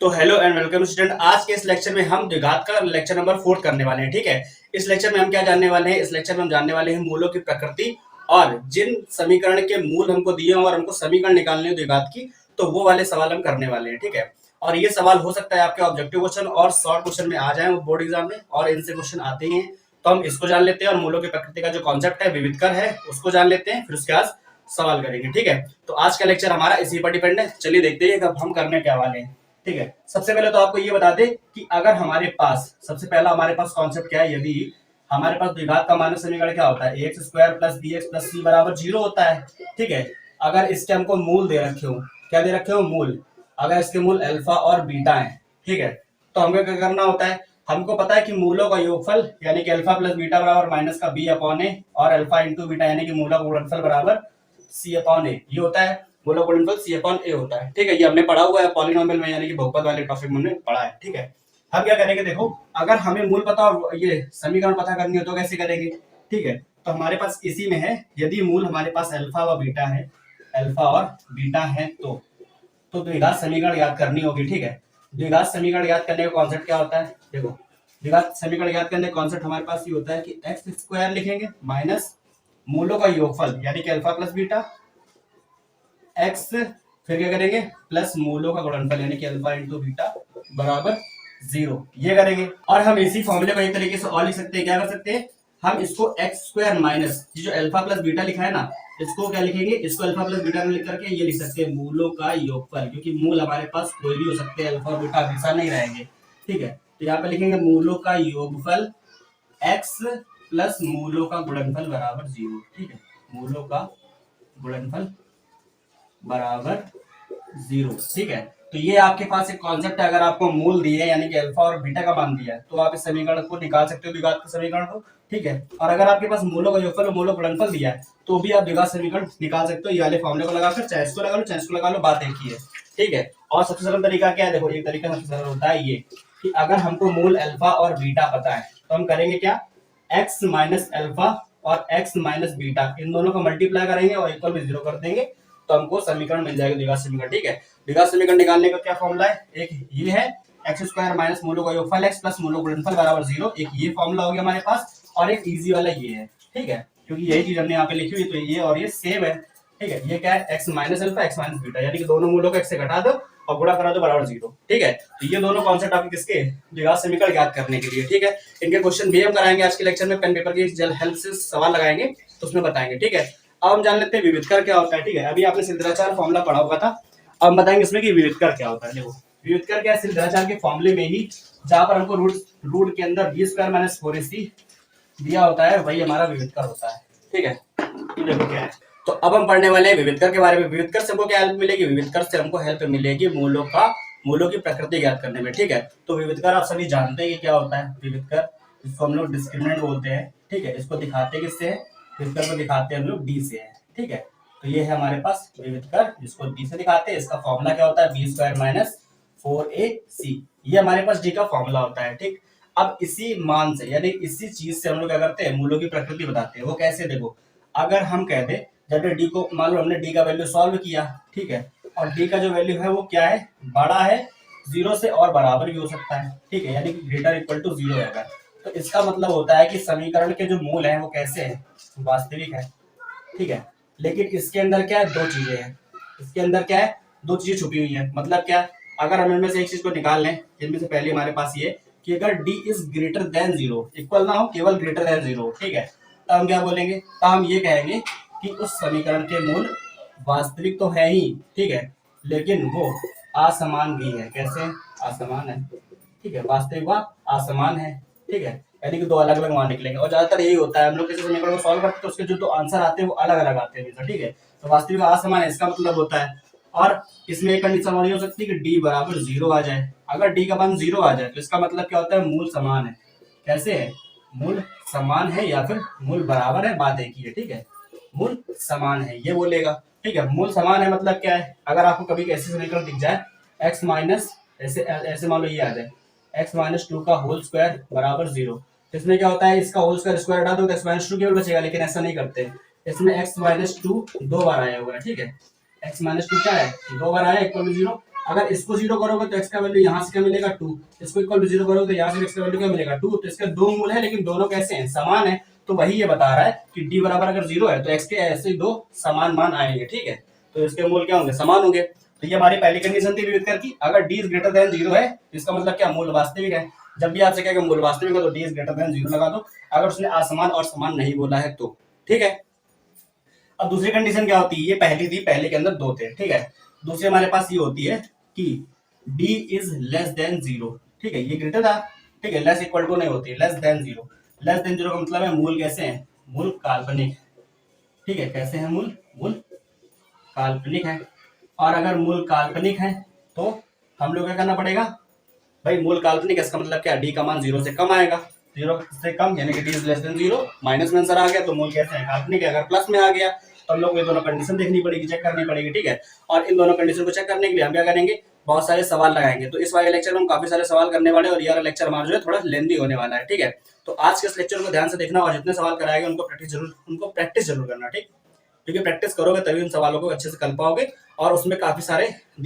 तो hello and welcome student. आज के इस लेक्चर में हम द्विघात का लेक्चर नंबर 4 करने वाले हैं। ठीक है, इस लेक्चर में हम क्या जानने वाले हैं? इस लेक्चर में हम जानने वाले हैं मूलों की प्रकृति और जिन समीकरण के मूल हमको दिए हैं और हमको समीकरण निकालने हैं द्विघात की, तो वो वाले सवाल हम करने वाले हैं। ठीक है, और ये सवाल हो सकता है आपके ऑब्जेक्टिव क्वेश्चन और शॉर्ट क्वेश्चन में आ जाए बोर्ड एग्जाम में, और इनसे क्वेश्चन आते ही हैं। तो हम इसको जान लेते हैं और मूलों की प्रकृति का जो कॉन्सेप्ट है, विविधकर है, उसको जान लेते हैं, फिर उसके बाद सवाल करेंगे। ठीक है, तो आज का लेक्चर हमारा इसी पर डिपेंड है। चलिए देखते हैं अब हम करने क्या वाले हैं। ठीक है, सबसे पहले तो आपको ये बता दें कि अगर हमारे पास सबसे पहला हमारे पास कॉन्सेप्ट क्या है, यदि हमारे पास द्विघात का मानक समीकरण क्या होता है, x square plus b x plus c बराबर 0 होता है। ठीक है, अगर इसके हमको मूल दे रखे हो, क्या दे रखे हो? मूल। अगर इसके मूल अल्फा और बीटा है, ठीक है, तो हमको क्या करना होता है? हमको पता है कि मूलों का योगफल यानी कि अल्फा प्लस बीटा बराबर माइनस का बी अपॉन ए, और अल्फा इंटू बीटा यानी कि मूलों का गुणनफल बराबर सी अपॉन ए, ये होता है। मूलों का गुणनफल सी अपॉन ए होता है। ठीक है, ये हमने पढ़ा हुआ है पॉलिनोमियल में, यानी कि बहुपद वाले टॉपिक में हमने पढ़ा है। ठीक है, हम क्या करेंगे? देखो, अगर हमें मूल पता और ये समीकरण पता करनी हो तो कैसे करेंगे? ठीक है, तो हमारे पास इसी में है, यदि मूल हमारे पास अल्फा व बीटा है, अल्फा और बीटा है, तो द्विघात समीकरण याद करनी होगी। ठीक है, द्विघात समीकरण याद करने का कॉन्सेप्ट क्या होता है? देखो, द्विघात समीकरण याद करने का कॉन्सेप्ट हमारे पास ये होता है कि एक्स स्क्वायर लिखेंगे माइनस मूलों का योगफल यानी कि अल्फा प्लस बीटा एक्स, फिर क्या करेंगे? प्लस मूलों का गुणनफल यानी कि अल्फा इंटू बीटा बराबर 0, ये करेंगे। और हम इसी फॉर्मूले को एक तरीके से और लिख सकते हैं। क्या कर सकते हैं हम? इसको एक्स स्क्वायर माइनस जो अल्फा प्लस बीटा लिखा है ना, इसको क्या लिखेंगे? इसको अल्फा प्लस बीटा में लिख करके ये लिख सकते हैं मूलों का योगफल, क्योंकि मूल हमारे पास कोई भी हो सकते हैं, अल्फा और बीटा हमेशा नहीं रहेंगे। ठीक है, तो यहाँ पे लिखेंगे मूलों का योगफल एक्स प्लस मूलों का गुणनफल बराबर 0। ठीक है, मूलों का गुणनफल बराबर 0। ठीक है, तो ये आपके पास एक कॉन्सेप्ट है। अगर आपको मूल दिए यानी कि अल्फा और बीटा का मान दिया है, तो आप इस समीकरण को निकाल सकते हो, द्विघात के समीकरण को। ठीक है, और अगर आपके पास मूलों का योगफल और मूलों का गुणनफल दिया है, तो भी आप द्विघात समीकरण निकाल सकते हो। ये वाले फॉर्मूले को लगाकर, चाहे इसको लगा लो चाहे इसको लगा लो, बात एक ही है। ठीक है, और सबसे सरल तरीका क्या है? देखो, एक तरीका सबसे सरल होता है ये कि अगर हमको मूल अल्फा और बीटा पता है, तो हम करेंगे क्या? एक्स माइनस अल्फा और एक्स माइनस बीटा, इन दोनों को मल्टीप्लाई करेंगे और इक्वल में 0 कर देंगे, तो हमको समीकरण मिल जाएगा, द्विघात समीकरण। ठीक है, द्विघात समीकरण निकालने का क्या फॉर्मूला है? एक ये है एक्स स्क्वायर माइनस मूलों का योगफल एक्स प्लस मूलों का गुणनफल बराबर 0, एक ये फॉर्मूला हो गया हमारे पास, और एक इजी वाला ये है। ठीक है, क्योंकि यही चीज हमने यहाँ पे लिखी हुई, तो ये और ये सेम है। ठीक है, ये क्या है? X minus alpha x minus beta, यानी कि दोनों मूलों को एक्स से घटा दो और गुणा करा दो बराबर 0। ठीक है, तो ये दोनों कॉन्सेप्ट आपके किसके? द्विघात समीकरण याद करने के लिए। ठीक है, इनके क्वेश्चन भी हम कराएंगे आज के लेक्चर में, पेन पेपर की हेल्प से सवाल लगाएंगे, तो उसमें बताएंगे। ठीक है, अब हम जान लेते हैं विविधकर क्या होता है। ठीक है, अभी आपने सिद्धाचार फॉर्मूला पढ़ा हुआ था, अब हम बताएंगे इसमें कि विविधकर क्या होता है। देखो, विविधकर क्या है? सिद्धाचार के फॉर्मूले में ही जहां पर हमको रूट के अंदर बी स्क्वायर माइनस 4ac दिया होता है, वही हमारा विविधकर होता है। ठीक है, देखो क्या है। तो अब हम पढ़ने वाले हैं विविधकर के बारे में। विविधकर से हमको क्या हेल्प मिलेगी? विविधकर से हमको हेल्प मिलेगी मूलों की प्रकृति ज्ञात करने में। ठीक है, तो विविधकर आप सभी जानते हैं कि क्या होता है। विविधकर, इसको हम लोग डिस्क्रिमिनेंट बोलते हैं। ठीक है, इसको दिखाते हैं किससे? विविधकर को दिखाते हैं हम लोग डी से है। ठीक है, तो ये है हमारे पास विविधकर, जिसको डी से दिखाते हैं। इसका फॉर्मूला क्या होता है? बी स्क्वायर माइनस 4ac, ये हमारे पास डी का फॉर्मूला होता है। ठीक, अब इसी मान से यानी इसी चीज से हम लोग क्या करते हैं? मूलों की प्रकृति बताते हैं। वो कैसे? देखो, अगर हम कह दें, जब डी को मान लो हमने डी का वैल्यू सॉल्व किया, ठीक है, और डी का जो वैल्यू है वो क्या है? बड़ा है 0 से और बराबर भी हो सकता है। ठीक है, यानी कि ग्रेटर इक्वल टू 0 है अगर, तो इसका मतलब होता है कि समीकरण के जो मूल है वो कैसे है? वास्तविक है। ठीक है, लेकिन इसके अंदर क्या है? दो चीजें हैं। इसके अंदर क्या है? दो चीजें छुपी हुई है। मतलब क्या? अगर हम इनमें से एक चीज को निकाल लें, जिनमें से पहले हमारे पास ये कि अगर d is greater than 0, equal ना हो, केवल ग्रेटर देन 0, ठीक है, तो हम क्या बोलेंगे? तो हम ये कहेंगे कि उस समीकरण के मूल वास्तविक तो है ही, ठीक है, लेकिन वो असमान भी है। कैसे? असमान है। ठीक है, वास्तविक व असमान है। ठीक है, यानी कि दो अलग अलग मान निकलेंगे, और ज्यादातर यही होता है। हम लोग किसी समीकरण को सॉल्व करते हैं तो उसके जो दो आंसर आते हैं वो अलग अलग आते हैं। ठीक है, तो वास्तविक असमान है, इसका मतलब होता है। और इसमें एक कंडीशन और हो सकती है कि d बराबर 0 आ जाए। अगर d का मान 0 आ जाए तो इसका मतलब क्या होता है? मूल समान है। कैसे है? मूल समान है या फिर मूल बराबर है, बात एक ही है। ठीक है, मूल समान है ये बोलेगा। ठीक है, मूल समान है मतलब क्या है? अगर आपको कभी ऐसे समीकरण दिख जाए x माइनस ऐसे ऐसे मान लो ये आ जाए x माइनस 2 का होल स्क्वायर बराबर 0, तो इसमें क्या होता है? इसका होल स्क्वायर स्क्वायर हटा दो तो x माइनस 2 केवल बचेगा, लेकिन ऐसा नहीं करते। इसमें x माइनस 2 दो बार आया हुआ है। ठीक है, x माइनस 2 क्या है? दो बार आया, इक्वल टू 0। अगर इसको जीरो करोगे तो एक्स का वैल्यू यहाँ से क्या मिलेगा 2, इसको इक्वल टू जीरो करोगे तो यहाँ से एक्स का वैल्यू क्या मिलेगा 2। तो इसके दो मूल है लेकिन दोनों कैसे हैं, समान है। तो वही ये बता रहा है कि डी बराबर अगर जीरो है तो एक्स के ऐसे दो समान मान आएंगे, ठीक है। तो इसके मूल क्या होंगे, समान होंगे। तो ये हमारी पहली कंडीशन थी विवेक की, अगर D is greater than zero है इसका मतलब क्या, मूल वास्तविक है। जब भी आपसे कहेगा मूल वास्तविक है तो D is greater than zero लगा दो, अगर उसने असमान और समान नहीं बोला है तो, ठीक है। अब दूसरी कंडीशन क्या होती है, ये पहली थी, पहले के अंदर दो थे, ठीक है। दूसरी हमारे पास ये होती है कि d is less than zero, ठीक है। ये ग्रेटर था, ठीक है, लेस इक्वल टू नहीं होती, less than zero. Less than zero का मतलब है मूल कैसे हैं, मूल काल्पनिक, ठीक है। कैसे हैं मूल, मूल काल्पनिक है। और अगर मूल काल्पनिक है तो हम लोग क्या करना पड़ेगा भाई, मूल काल्पनिक, इसका मतलब क्या, डी का मान जीरो से कम आएगा, जीरो से कम यानी कि D is less than zero. Minus में आंसर आ गया तो मूल कैसे है, काल्पनिक है। अगर प्लस में आ गया तो हम लोग को ये दोनों कंडीशन देखनी पड़ेगी, चेक करनी पड़ेगी, ठीक है। और इन दोनों कंडीशन को चेक करने के लिए हम क्या करेंगे, बहुत सारे सवाल लगाएंगे। तो इस वाले लेक्चर में हम काफी सारे सवाल करने वाले और ये वाला लेक्चर हमारा जो है थोड़ा लेंदी होने वाला है, ठीक है। तो आज के इस लेक्चर को ध्यान से देखना और जितने सवाल कराएंगे उनको प्रैक्टिस जरूर करना, ठीक। क्योंकि प्रैक्टिस करोगे तभी उन सवालों को अच्छे से कर पाओगे। और उसमें काफी सारे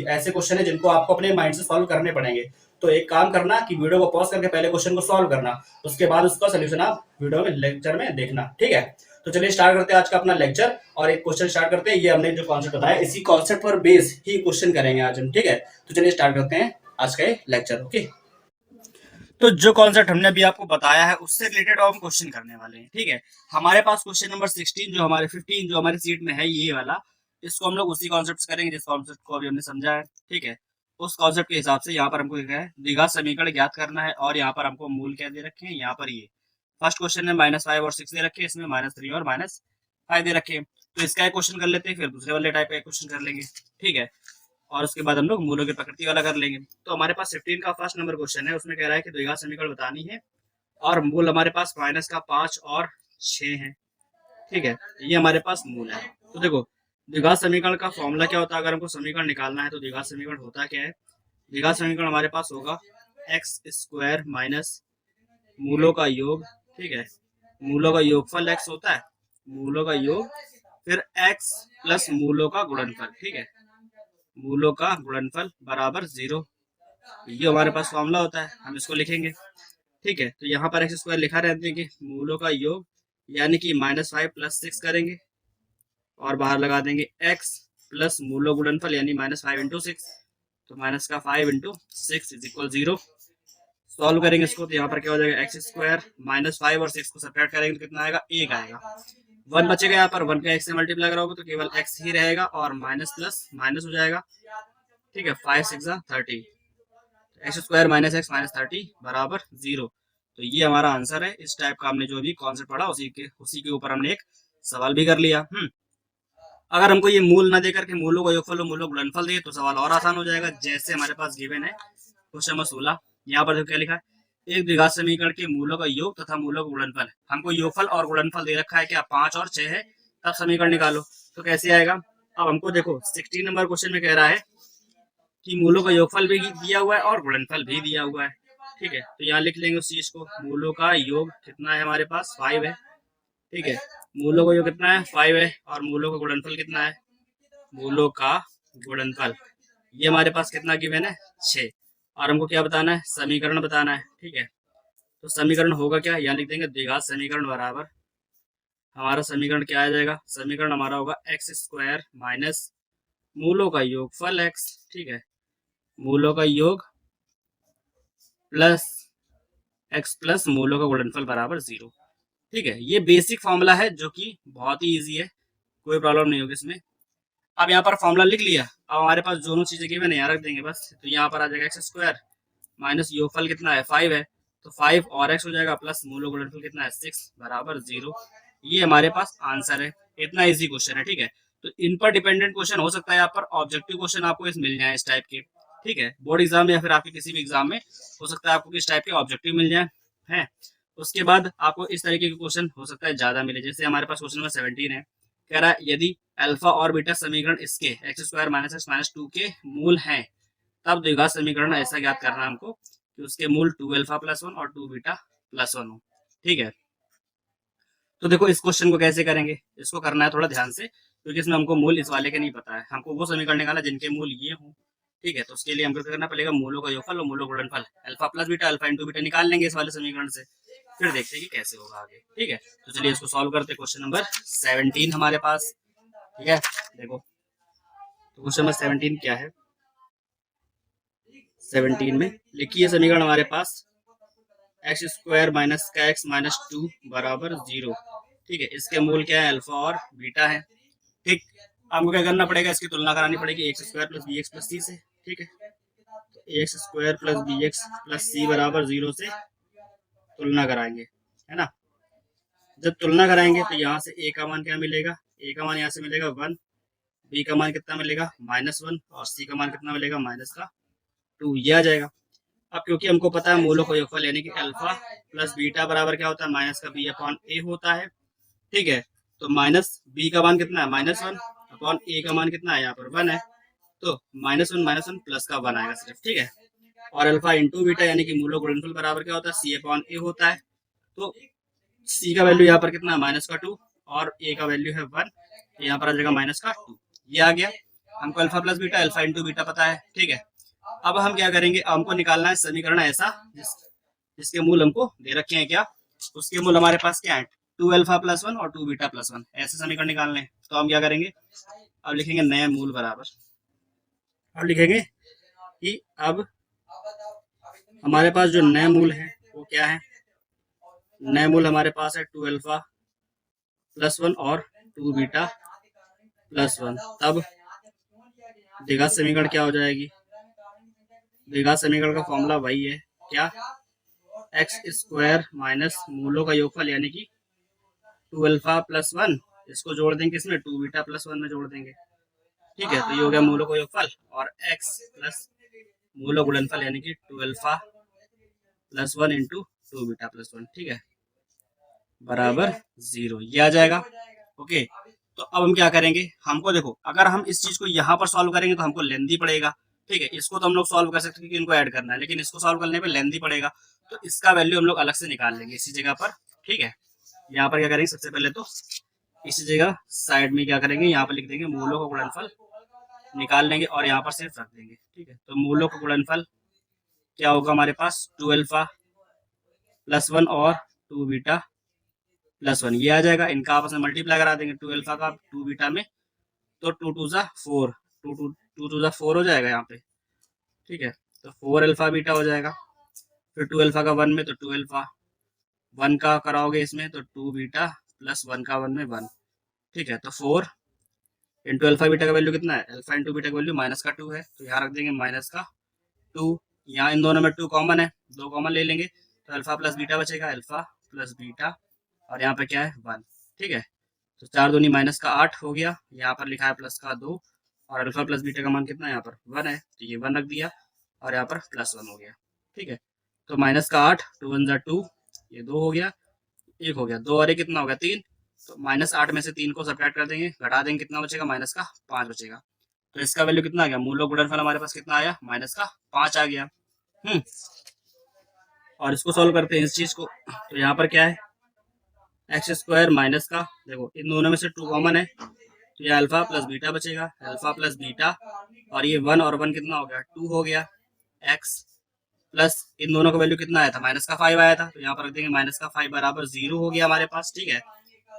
ऐसे क्वेश्चन है जिनको आपको अपने माइंड से सॉल्व करने पड़ेंगे। तो एक काम करना कि वीडियो को पॉज करके पहले क्वेश्चन को सॉल्व करना, उसके बाद उसका सोल्यूशन आप वीडियो में लेक्चर में देखना, ठीक है। तो चलिए स्टार्ट करते हैं आज का अपना लेक्चर और एक क्वेश्चन स्टार्ट करते हैं। ये हमने जो कॉन्सेप्ट बताया इसी कॉन्सेप्ट पर बेस ही क्वेश्चन करेंगे आज हम, ठीक है। तो चलिए स्टार्ट करते हैं आज का लेक्चर, ओके। तो जो कॉन्सेप्ट हमने अभी आपको बताया है उससे रिलेटेड हम क्वेश्चन करने वाले हैं, ठीक है। हमारे पास क्वेश्चन नंबर 16 जो हमारे 15 जो हमारी सीट में है ये वाला, इसको हम लोग उसी कॉन्सेप्ट से करेंगे जिस कॉन्सेप्ट को अभी हमने समझा है, ठीक है। उस कॉन्सेप्ट के हिसाब से यहाँ पर हमको क्या है, द्विघात समीकरण ज्ञात करना है और यहाँ पर हमको मूल क्या दे रखे हैं, यहाँ पर ये फर्स्ट क्वेश्चन में -5 और 6 दे रखे हैं, इसमें -3 और -5 दे रखे हैं। तो इसका एक क्वेश्चन कर लेते हैं, फिर दूसरे वाले टाइप का एक क्वेश्चन कर लेंगे, ठीक है। और उसके बाद हम लोग मूलों की प्रकृति वाला कर लेंगे। तो हमारे पास 15 का फर्स्ट नंबर क्वेश्चन है, उसमें कह रहा है कि द्विघात समीकरण बतानी है और मूल हमारे पास माइनस का 5 और 6 है, ठीक है। ये हमारे पास मूल है। तो देखो द्विघात समीकरण का फॉर्मूला क्या होता है, अगर हमको समीकरण निकालना है तो द्विघात समीकरण होता क्या है, द्विघात समीकरण हमारे पास होगा एक्स स्क्वायर माइनस मूलों का योग, ठीक है। मूलों का योगफल एक्स होता है, मूलों का योग, फिर एक्स प्लस मूलों का गुणनफल, ठीक है। मूलों का गुणनफल बराबर 0, ये हमारे पास फॉर्मूला होता है, हम इसको लिखेंगे, ठीक है। तो यहाँ पर एक्स स्क्वायर लिखा रहने देंगे, मूलों का योग यानी कि -5 + 6 करेंगे और बाहर लगा देंगे x प्लस मूलों गुणनफल यानी -5 × 6, तो माइनस का 5 × 6 = 0। सॉल्व करेंगे इसको तो यहाँ पर क्या हो जाएगा, एक्स स्क्वायर -5 और 6 को सब्ट्रैक्ट करेंगे तो कितना आएगा, 1 आएगा। 1 बचेगा, यहाँ पर 1 का x से मल्टीप्लाई कराओगे तो केवल x ही रहेगा और माइनस प्लस माइनस हो जाएगा, ठीक है। 5 6 30, x square minus x minus 30 बराबर 0। तो ये हमारा आंसर है। इस टाइप का हमने जो भी कॉन्सेप्ट पढ़ा उसी के ऊपर हमने एक सवाल भी कर लिया। अगर हमको ये मूल ना देकर के मूलों का योगफल और मूलों का गुणनफल दे तो सवाल और आसान हो जाएगा। जैसे हमारे पास गिवन है क्वेश्चन नंबर 16, यहाँ पर जो क्या लिखा है, एक द्विघात समीकरण के मूलों का योग तथा मूलों का गुणनफल। हमको योगफल और गुणनफल दे रखा है क्या, 5 और 6 है, तब समीकरण निकालो। तो कैसे आएगा, अब हमको देखो 16 नंबर क्वेश्चन में कह रहा है कि मूलों का योगफल भी दिया हुआ है और गुणनफल भी दिया हुआ है, ठीक है। तो यहाँ लिख लेंगे उस चीज को, मूलों का योग कितना है हमारे पास 5 है, ठीक है। मूलों का योग कितना है 5 है और मूलों का गुणनफल कितना है, मूलों का गुणनफल ये हमारे पास कितना गिवन है 6। और हमको क्या बताना है, समीकरण बताना है, ठीक है। तो समीकरण होगा क्या, यहाँ लिख देंगे द्विघात समीकरण बराबर, हमारा समीकरण क्या आ जाएगा, समीकरण हमारा होगा एक्स स्क्वायर माइनस मूलों का योगफल एक्स, ठीक है, मूलों का योग प्लस एक्स प्लस मूलों का गुणनफल बराबर 0, ठीक है। ये बेसिक फॉर्मूला है जो कि बहुत ही इजी है, कोई प्रॉब्लम नहीं होगी इसमें। अब यहाँ पर फॉर्मूला लिख लिया, अब हमारे पास दोनों चीजें की मैंने यहाँ रख देंगे बस। तो यहाँ पर आ जाएगा एक्स स्क्वायर माइनस योगफल कितना है 5 है, तो 5 और एक्स हो जाएगा प्लस मूलों का गुणनफल कितना है 6 बराबर 0। ये हमारे पास आंसर है। इतना इजी क्वेश्चन है, ठीक है। तो इन पर डिपेंडेंट क्वेश्चन हो सकता है, यहाँ पर ऑब्जेक्टिव क्वेश्चन आपको इस मिल जाए इस टाइप के, ठीक है। बोर्ड एग्जाम या फिर आपके किसी भी एग्जाम में हो सकता है आपको किस टाइप के ऑब्जेक्टिव मिल जाए है। उसके बाद आपको इस तरीके के क्वेश्चन हो सकता है ज्यादा मिले। जैसे हमारे पास क्वेश्चन नंबर 17 है, कह रहा है यदि अल्फा और बीटा समीकरण इसके x square minus x minus 2 के मूल हैं, तब द्विघात समीकरण ऐसा ज्ञात करना है हमको कि उसके मूल 2 अल्फा प्लस 1 और 2 बीटा प्लस 1 हो, ठीक है। तो देखो इस क्वेश्चन को कैसे करेंगे, इसको करना है थोड़ा ध्यान से, क्योंकि इसमें हमको मूल इस वाले के नहीं पता है। हमको वो समीकरण निकालना जिनके मूल ये हों, ठीक है, तो उसके लिए हमको क्या करना पड़ेगा, मूलों का योगफल और मूलों का गुणनफल alpha plus beta alpha into beta निकाल लेंगे इस वाले समीकरण से, फिर देखते हैं कि कैसे होगा आगे। ठीक है, तो चलिए इसको सॉल्व करते हैं। क्वेश्चन नंबर 17 हमारे पास, ठीक है, देखो तो क्वेश्चन नंबर 17 क्या है। 17 में लिखिए समीकरण हमारे पास एक्स स्क्वायर माइनस का एक्स माइनस 2 बराबर 0। ठीक है, इसके मूल क्या है, अल्फा और बीटा है। ठीक, हमको क्या करना पड़ेगा, इसकी तुलना करानी पड़ेगी x square plus b x plus c से। ठीक है, तो x square plus b x plus c बराबर 0 से तुलना कराएंगे, है ना। जब तुलना कराएंगे तो यहाँ से ए का मान क्या मिलेगा, ए का मान यहाँ से मिलेगा 1, बी का मान कितना मिलेगा -1 और सी का मान कितना मिलेगा -2, ये आ जाएगा। अब क्योंकि हमको पता है मूलों का योगफल यानी कि अल्फा प्लस बीटा बराबर क्या होता है, माइनस का बी अपॉन ए होता है। ठीक है, तो माइनस बी का मान कितना है -1 अपॉन ए का मान कितना है यहाँ पर 1 है, तो -1 प्लस का 1 आएगा सिर्फ। ठीक है, और अल्फा इंटू बीटा यानी कि मूलों का गुणनफल बराबर क्या होता है, सी अपॉन ए होता है। तो सी का वैल्यू यहाँ पर कितना है -2 और ए का वैल्यू है 1, तो यहाँ पर आ जाएगा -2, ये आ गया। हमको alpha plus beta alpha into beta पता है। ठीक है, अब हम क्या करेंगे, हमको निकालना है समीकरण ऐसा जिसके मूल हमको दे रखे हैं, क्या उसके मूल हमारे पास क्या है, 2 अल्फा प्लस 1 और 2 बीटा प्लस 1, ऐसे समीकरण निकालने हैं। तो हम क्या करेंगे, अब लिखेंगे नए मूल बराबर, अब लिखेंगे कि अब हमारे पास जो नए मूल है वो क्या है, नए मूल हमारे पास है 2 अल्फा प्लस 1 और 2 बीटा प्लस 1। तब द्विघात समीकरण क्या हो जाएगी, द्विघात समीकरण का फॉर्मूला वही है, क्या, एक्स स्क्वायर माइनस मूलों का योगफल यानी कि 2 अल्फा प्लस 1, इसको जोड़ देंगे इसमें 2 बीटा प्लस 1 में जोड़ देंगे। ठीक है, तो ये हो गया मूलों का योगफल, और x प्लस मूलों गुणनफल यानी कि 2 alpha plus 1 into 2 beta plus 1, ठीक है, बराबर 0, ये आ जाएगा। ओके, तो अब हम क्या करेंगे, हमको देखो अगर हम इस चीज को यहाँ पर सॉल्व करेंगे तो हमको लेंदी पड़ेगा। ठीक है, इसको तो हम लोग सॉल्व कर सकते हैं क्योंकि इनको ऐड करना है, लेकिन इसको सॉल्व करने पे लेंदी पड़ेगा, तो इसका वैल्यू हम लोग अलग से निकाल लेंगे इसी जगह पर। ठीक है, यहाँ पर क्या करेंगे, सबसे पहले तो इसी जगह साइड में क्या करेंगे, यहाँ पर लिख देंगे मूलों का गुणनफल निकाल लेंगे और यहाँ पर सिर्फ रख देंगे। ठीक है, तो मूलों का गुणनफल क्या होगा हमारे पास, 2 अल्फा प्लस 1 और 2 बीटा प्लस 1, ये आ जाएगा। इनका आपस में मल्टीप्लाई करा देंगे, 2 अल्फा का 2 बीटा में, तो 2 2 ज़ा 4, 2 2 ज़ा 4 हो जाएगा यहाँ पे। ठीक है, तो 4 अल्फा बीटा हो जाएगा, फिर 2 अल्फा का 1 में तो 2 अल्फा, 1 का कराओगे इसमें तो 2 बीटा प्लस 1 का 1 में 1। ठीक है, तो 4 इंटू अल्फा बीटा का वैल्यू कितना है, अल्फा इंटू बीटा का वैल्यू -2 है, तो यहाँ रख देंगे -2। यहाँ इन दोनों में 2 कॉमन है, 2 कॉमन ले लेंगे तो अल्फा प्लस बीटा बचेगा, अल्फा प्लस बीटा, और यहाँ पे क्या है 1। ठीक है, तो 4 दूनी -8 हो गया, यहाँ पर लिखा है +2, और अल्फा प्लस बीटा का मान कितना है यहाँ पर 1 है, तो ये 1 रख दिया, और यहाँ पर +1 हो गया। ठीक है, तो -8, 2 1 ज़ा 2, ये 2 हो गया, 1 हो गया, 2 और 1 कितना होगा 3, तो -8 में से 3 को सब्ट्रैक्ट कर देंगे, घटा देंगे, कितना बचेगा -5 बचेगा। तो इसका वैल्यू कितना आ गया, मूलों का गुणनफल हमारे पास कितना आया, -5 आ गया। और इसको सॉल्व करते हैं इस चीज को, तो यहाँ पर क्या है, एक्स स्क्वायर माइनस का, देखो इन दोनों में से 2 कॉमन है, तो ये अल्फा प्लस बीटा बचेगा, अल्फा प्लस बीटा, और ये 1 और 1 कितना हो गया 2 हो गया, एक्स प्लस इन दोनों का वैल्यू कितना आया था -5 आया था, तो यहाँ पर रख देंगे -5 बराबर 0 हो गया हमारे पास। ठीक है,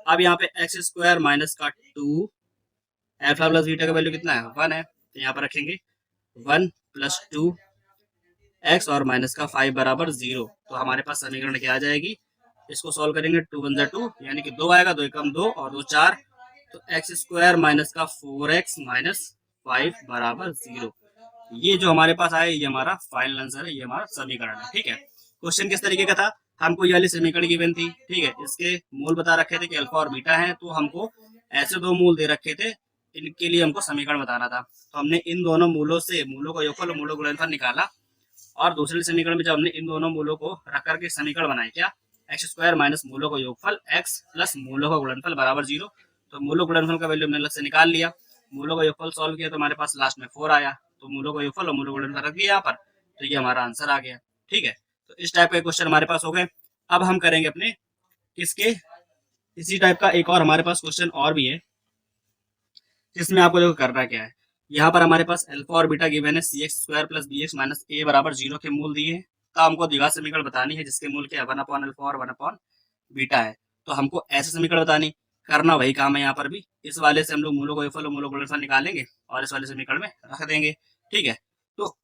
अब यहाँ पे एक्स स्क्वायर माइनस का 2, अल्फा प्लस बीटा का वैल्यू कितना है 1 है, तो यहाँ पर रखेंगे 1 + 2 एक्स और -5 बराबर 0, तो हमारे पास समीकरण क्या आ जाएगी, इसको सॉल्व करेंगे 2 1 ज़ा 2 यानी कि 2 आएगा, 2 एकम 2 और 2 4, तो एक्स स्क्वायर माइनस का 4x - 5 बराबर 0। ये जो हमारे पास आया ये हमारा फाइनल आंसर है, ये हमारा समीकरण है। ठीक है, क्वेश्चन किस तरीके का था, हमको ये वाली समीकरण गिवन थी। ठीक है, इसके मूल बता रखे थे कि अल्फा और बीटा है, तो हमको ऐसे 2 मूल दे रखे थे, इनके लिए हमको समीकरण बताना था, तो हमने इन दोनों मूलों से मूलों का योगफल और मूलों का गुणनफल निकाला, और दूसरे समीकरण में जब हमने इन दोनों मूलों को रख करके समीकरण बनाए, क्या, एक्स स्क्वायर माइनस मूलों का योगफल एक्स प्लस मूलों का गुणनफल बराबर 0, तो मूलों गुणनफल का वैल्यू हमने अलग से निकाल लिया, मूलों का योगफल सॉल्व किया तो हमारे पास लास्ट में 4 आया, तो मूलों का योगफल और मूलों का गुणनफल रख दिया यहाँ पर, तो ये हमारा आंसर आ गया। ठीक है, तो इस टाइप के क्वेश्चन हमारे पास हो गए। अब हम करेंगे अपने इसके इसी टाइप का एक और हमारे पास क्वेश्चन और भी है, जिसमें आपको देखो करना क्या है, यहाँ पर हमारे पास अल्फा और बीटा गिवन है, c x square plus b x minus a बराबर 0 के मूल दिए हैं। तो हमको द्विघात समीकरण बतानी है जिसके मूल क्या है 1 अपॉन अल्फा और 1 अपॉन बीटा है। तो हमको ऐसे समीकरण बतानी, करना वही काम है यहाँ पर भी। इस वाले से हम लोग मूलों को गुणनफल और मूलों को गुणनफल निकालेंगे और इस वाले समीकरण में रख देंगे। ठीक है, तो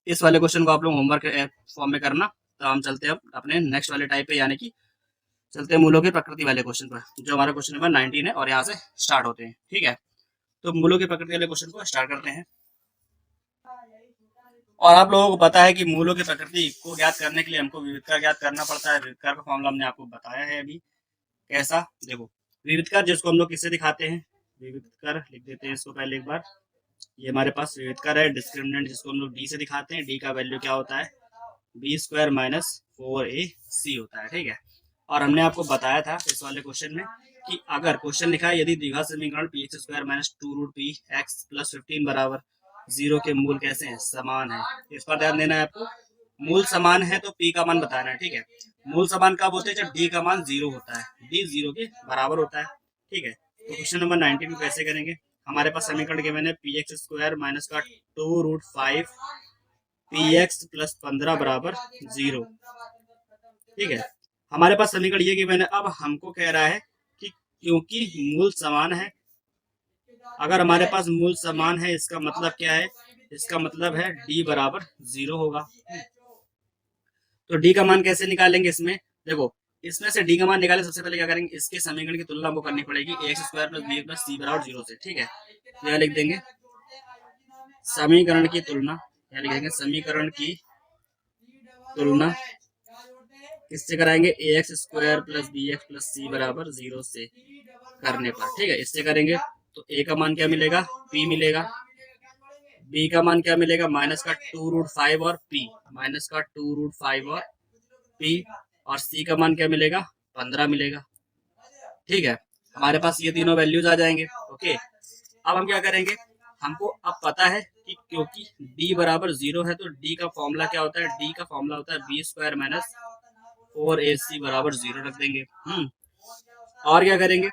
इस वाले क्वेश्चन को आप लोग होमवर्क फॉर्म में करना। तो हम चलते हैं अब अपने नेक्स्ट वाले टाइप पे, यानी कि चलते हैं मूलों की प्रकृति वाले क्वेश्चन पर, जो हमारा क्वेश्चन नंबर 19 है और यहाँ से स्टार्ट होते हैं। ठीक है, तो मूलों की प्रकृति वाले क्वेश्चन को स्टार्ट करते हैं। और आप लोगों को पता है कि मूलों की प्रकृति को ज्ञात करने के लिए हमको विविधकर ज्ञात करना पड़ता है। विविधकर का फॉर्मूला हमने आपको बताया है अभी। कैसा, देखो विविधकर जिसको हम लोग किससे दिखाते हैं, विविधकर लिख देते हैं इसको पहले एक बार। ये हमारे पास विविधकर है। डिस्क्रिमिनेंट जिसको हम लोग डी से दिखाते हैं, डी का वैल्यू क्या होता है बी स्क्वायर माइनस 4ac होता है। ठीक है, और हमने आपको बताया था इस वाले क्वेश्चन में कि अगर क्वेश्चन लिखा है यदि द्विघात समीकरण P X square minus 2 root P X plus 15 बराबर 0 के मूल कैसे हैं, समान है। इस पर ध्यान देना है आपको। मूल समान है तो पी का मान बताना है। ठीक है, मूल समान कब होते हैं, जब डी का मान 0 होता है, डी 0 के बराबर होता है। ठीक है, तो क्वेश्चन नंबर 19 को कैसे करेंगे, हमारे पास समीकरण के मैंने पी एक्स स्क्वायर माइनस का 2 रूट 5 पी एक्स प्लस 15 बराबर 0। ठीक है, हमारे पास समीकरण ये कि मैंने, अब हमको कह रहा है कि क्योंकि मूल समान है, अगर हमारे पास मूल समान है इसका मतलब क्या है, इसका मतलब है डी बराबर 0 होगा। तो डी का मान कैसे निकालेंगे, इसमें देखो, इसमें से डी का मान निकाले सबसे पहले क्या करेंगे, इसके समीकरण की तुलना हमको करनी पड़ेगी a x square plus b plus c बराबर 0 से। ठीक है, तो यह लिख देंगे समीकरण की तुलना, यह लिख देंगे समीकरण की तुलना किससे कराएंगे, a x square plus b x plus c बराबर 0 से करने पर। ठीक है, इससे करेंगे तो ए का मान क्या मिलेगा, पी मिलेगा, बी का मान क्या मिलेगा माइनस का 2 रूट 5 और पी, माइनस का 2 रूट 5 और पी, और सी का मान क्या मिलेगा 15 मिलेगा। ठीक है, हमारे पास ये तीनों वैल्यूज आ जाएंगे। ओके, अब हम क्या करेंगे, हमको अब पता है कि क्योंकि d बराबर 0 है तो d का फॉर्मूला क्या होता है, d का फॉर्मूला होता है बी स्क्वायर माइनस 4ac बराबर 0 रख देंगे। और क्या करेंगे,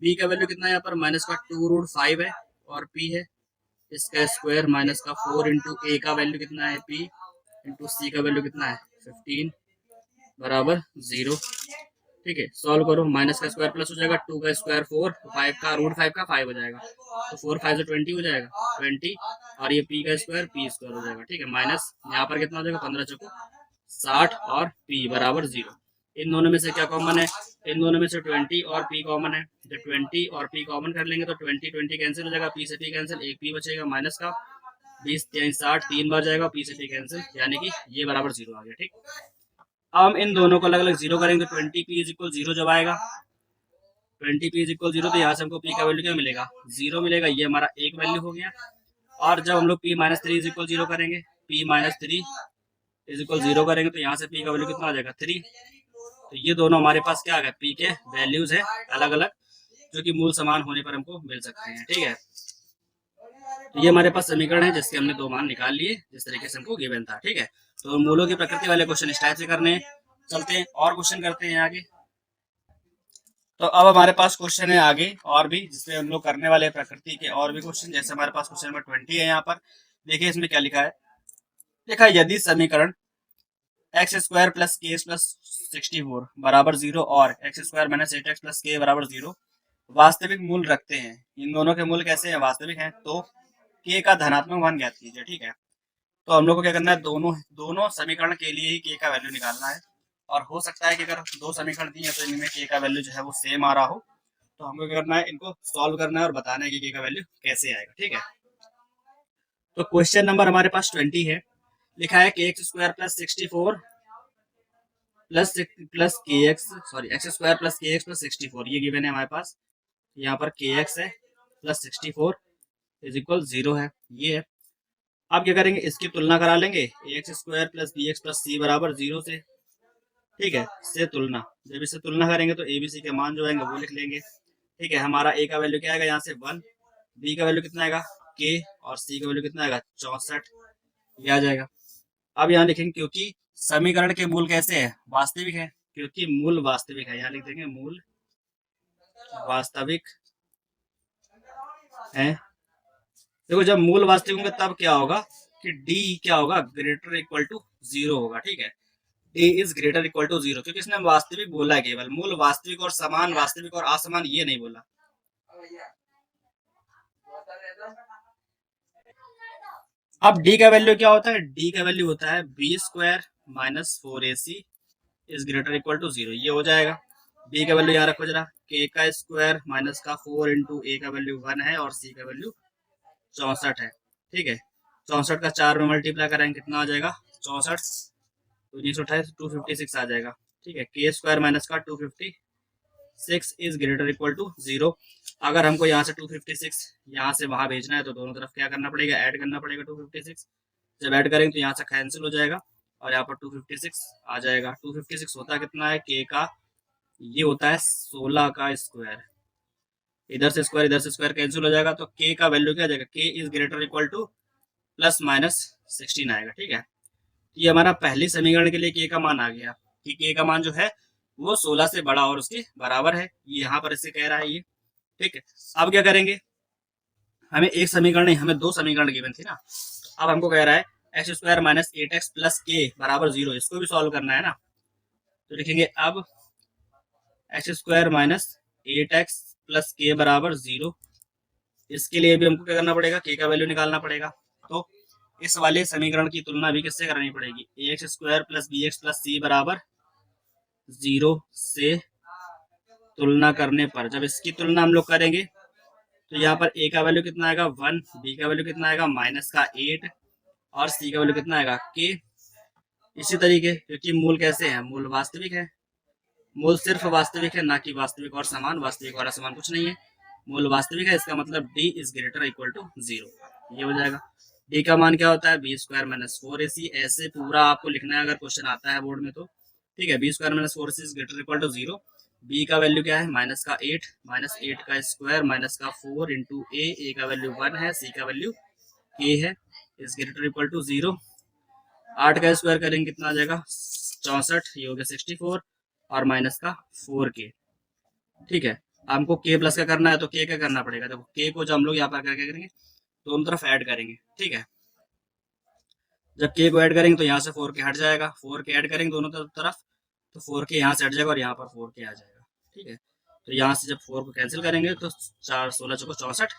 b का वैल्यू कितना है यहाँ पर माइनस का 2 रूट 5 है और p है इसका स्क्वायर माइनस का 4 इंटू ए का वैल्यू कितना है p इंटू सी का वैल्यू कितना है 15 बराबर 0। ठीक है, सॉल्व करो, माइनस का स्क्वायर प्लस हो जाएगा, 2 का स्क्वायर 4, 5 का रूट 5 का 5 हो जाएगा, तो 4 5 से 20 हो जाएगा 20, और ये p का स्क्वायर p स्क्वायर हो जाएगा। ठीक है, माइनस यहाँ पर कितना हो जाएगा 15 चौको 60 और p बराबर 0। इन दोनों में से क्या कॉमन है, इन दोनों में से 20 और p कॉमन है, जब 20 और p कॉमन कर लेंगे तो 20 20 कैंसिल हो जाएगा, p से p कैंसिल, एक p बचेगा माइनस का 20 60 3 बार जाएगा, p से p कैंसिल, यानी कि ये बराबर 0 आ गया। ठीक, अब हम इन दोनों को अलग अलग 0 करेंगे तो 20p इज इक्वल 0 जब आएगा 20p इज इक्वल 0, तो यहाँ से हमको p का वैल्यू क्या मिलेगा 0 मिलेगा, ये हमारा एक वैल्यू हो गया। और जब हम लोग p माइनस 3 इज इक्वल 0 करेंगे, p माइनस 3 इज इक्वल 0 करेंगे तो यहाँ से p का वैल्यू कितना आ जाएगा 3। तो ये दोनों हमारे पास क्या आ गया, p के वैल्यूज है अलग अलग, जो कि मूल समान होने पर हमको मिल सकते हैं। ठीक है, तो ये हमारे पास समीकरण है जिसके हमने दो मान निकाल लिए जिस तरीके से हमको गिवन था। ठीक है, तो मूलों की प्रकृति वाले क्वेश्चन इस टाइप से करने हैं। चलते हैं और क्वेश्चन करते हैं आगे। तो अब हमारे पास क्वेश्चन है आगे और भी, जिसमें हम लोग करने वाले प्रकृति के और भी क्वेश्चन। जैसे हमारे पास क्वेश्चन नंबर 20 है यहाँ पर, देखिए इसमें क्या लिखा है, लिखा है यदि समीकरण एक्स स्क्वायर प्लस के प्लस 64 बराबर 0 और x square minus 8x plus K बराबर 0 वास्तविक मूल रखते हैं, इन दोनों के मूल कैसे हैं, वास्तविक हैं, तो के का धनात्मक मान ज्ञात कीजिए। ठीक है, तो हम लोग को क्या करना है, दोनों दोनों समीकरण के लिए ही के का वैल्यू निकालना है। और हो सकता है कि अगर दो समीकरण दिए तो इनमें के का वैल्यू जो है वो सेम आ रहा हो, तो हमको क्या करना है, इनको सॉल्व करना है और बताना है कि के का वैल्यू कैसे आएगा। ठीक है, तो क्वेश्चन नंबर हमारे पास 20 है, लिखा है के एक्स स्क्वायर प्लस 64 प्लस के x, sorry x square plus के एक्स प्लस 64, ये गिवन है हमारे पास। यहाँ पर के एक्स है प्लस 64 इज इक्वल 0 है, ये है। अब क्या करेंगे, इसकी तुलना करा लेंगे a x square plus b x plus c बराबर 0 से। ठीक है, से तुलना, जब इससे तुलना करेंगे तो ए बी सी के मान जो आएंगे वो लिख लेंगे। ठीक है, हमारा ए का वैल्यू क्या आएगा यहाँ से 1, बी का वैल्यू कितना आएगा के, और सी का वैल्यू कितना आएगा 64, ये आ जाएगा। अब यहाँ लिखेंगे क्योंकि समीकरण के मूल कैसे है, वास्तविक है, क्योंकि मूल वास्तविक है, यहाँ लिख देंगे मूल वास्तविक है देखो जब मूल वास्तविक होंगे तब क्या होगा कि डी क्या होगा, ग्रेटर इक्वल टू जीरो होगा, ठीक है। D is greater equal to zero, क्योंकि इसने वास्तविक बोला है, केवल मूल वास्तविक और समान वास्तविक और असमान ये नहीं बोला। अब डी का वैल्यू क्या होता है, डी का वैल्यू होता है B square minus four A C is greater equal to zero, ये हो जाएगा। बी का वैल्यू यहाँ रखो जरा, के का स्क्वायर माइनस का फोर इंटू ए का वैल्यू वन है और सी का वैल्यू 64 है, ठीक है। 64 का 4 में मल्टीप्लाई करेंगे कितना आ जाएगा, 64 तो 1928 256 आ जाएगा, ठीक है। के स्क्वायर माइनस का 256 is greater equal to zero. अगर हमको यहाँ से 256 यहाँ से वहां भेजना है तो दोनों तरफ क्या करना पड़ेगा, ऐड करना पड़ेगा 256। जब ऐड करेंगे तो यहाँ से कैंसिल हो जाएगा और यहाँ पर 256 आ जाएगा। 256 होता है कितना है, के का ये होता है 16 का स्क्वायर, इधर से स्क्वायर कैंसिल हो जाएगा, तो के का वैल्यू क्या आ जाएगा, के is greater equal two plus minus 16 आएगा, ठीक है। ये हमारा पहली समीकरण के लिए के का मान आ गया कि के का मान जो है वो 16 से बड़ा और उसके बराबर है, ये यहाँ पर इससे कह रहा है ये, ठीक है। अब क्या करेंगे, हमें एक समीकरण नहीं, हमें दो समीकरण गिवन थी ना। अब हमको कह रहा है x square minus eight X plus K बराबर जीरो, इसको भी सॉल्व करना है ना। तो लिखेंगे अब X square minus eight X plus K बराबर जीरो, इसके लिए भी हमको क्या करना पड़ेगा, के का वैल्यू निकालना पड़ेगा। तो इस वाले समीकरण की तुलना भी किससे करनी पड़ेगी, a x square plus b x plus c बराबर जीरो से तुलना करने पर, जब इसकी तुलना हम लोग करेंगे तो यहाँ पर ए का वैल्यू कितना आएगा वन, बी का वैल्यू कितना आएगा माइनस का एट और सी का वैल्यू कितना आएगा के। इसी तरीके क्योंकि मूल कैसे है, मूल वास्तविक है, मूल सिर्फ वास्तविक है, ना कि वास्तविक और समान, वास्तविक और असमान कुछ नहीं है, मूल वास्तविक है, इसका मतलब D is greater equal to zero, ये हो जाएगा। डी का मान क्या होता है, B square minus four A C, ऐसे पूरा आपको लिखना है अगर क्वेश्चन आता है बोर्ड में तो, ठीक है। B square minus four C is greater equal to zero. B का वैल्यू क्या है, माइनस का एट, माइनस एट का स्क्वायर माइनस का फोर इंटू ए का वैल्यू वन है, सी का वैल्यू ए है, is greater equal to zero. 8 का स्क्वायर करेंगे कितना आ जाएगा 64, ये हो गया 64 और माइनस का 4 के, ठीक है। हमको के प्लस का करना है तो के का करना पड़ेगा, देखो के को जब हम लोग यहाँ पर क्या करेंगे, दोनों तरफ ऐड करेंगे, ठीक है। जब के को ऐड करेंगे तो यहाँ से 4 के हट जाएगा, 4 के ऐड करेंगे दोनों तरफ तो 4 के यहाँ से हट जाएगा और यहाँ पर 4 के आ जाएगा, ठीक है। तो यहाँ से जब 4 को कैंसिल करेंगे तो 4 16 चौको 64,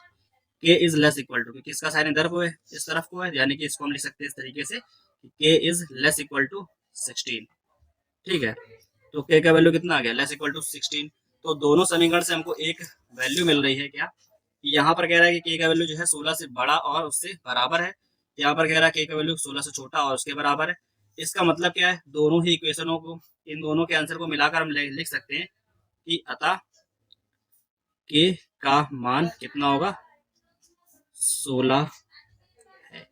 के इज लेस इक्वल टू, क्योंकि इसका साइन इधर को है इस तरफ को है, यानी कि इसको हम लिख सकते हैं इस तरीके से के इज लेस इक्वल टू 16, ठीक है। तो के का वैल्यू कितना आ गया, लेस इक्वल टू 16। तो दोनों समीकरण से हमको एक वैल्यू मिल रही है, क्या यहाँ पर कह रहा है कि के का वैल्यू जो है 16 से बड़ा और उससे बराबर है, यहाँ पर कह रहा है के का वैल्यू 16 से छोटा और उसके बराबर है। इसका मतलब क्या है, दोनों ही इक्वेशनों को, इन दोनों के आंसर को मिलाकर हम लिख सकते हैं कि अतः के का मान कितना होगा 16 है,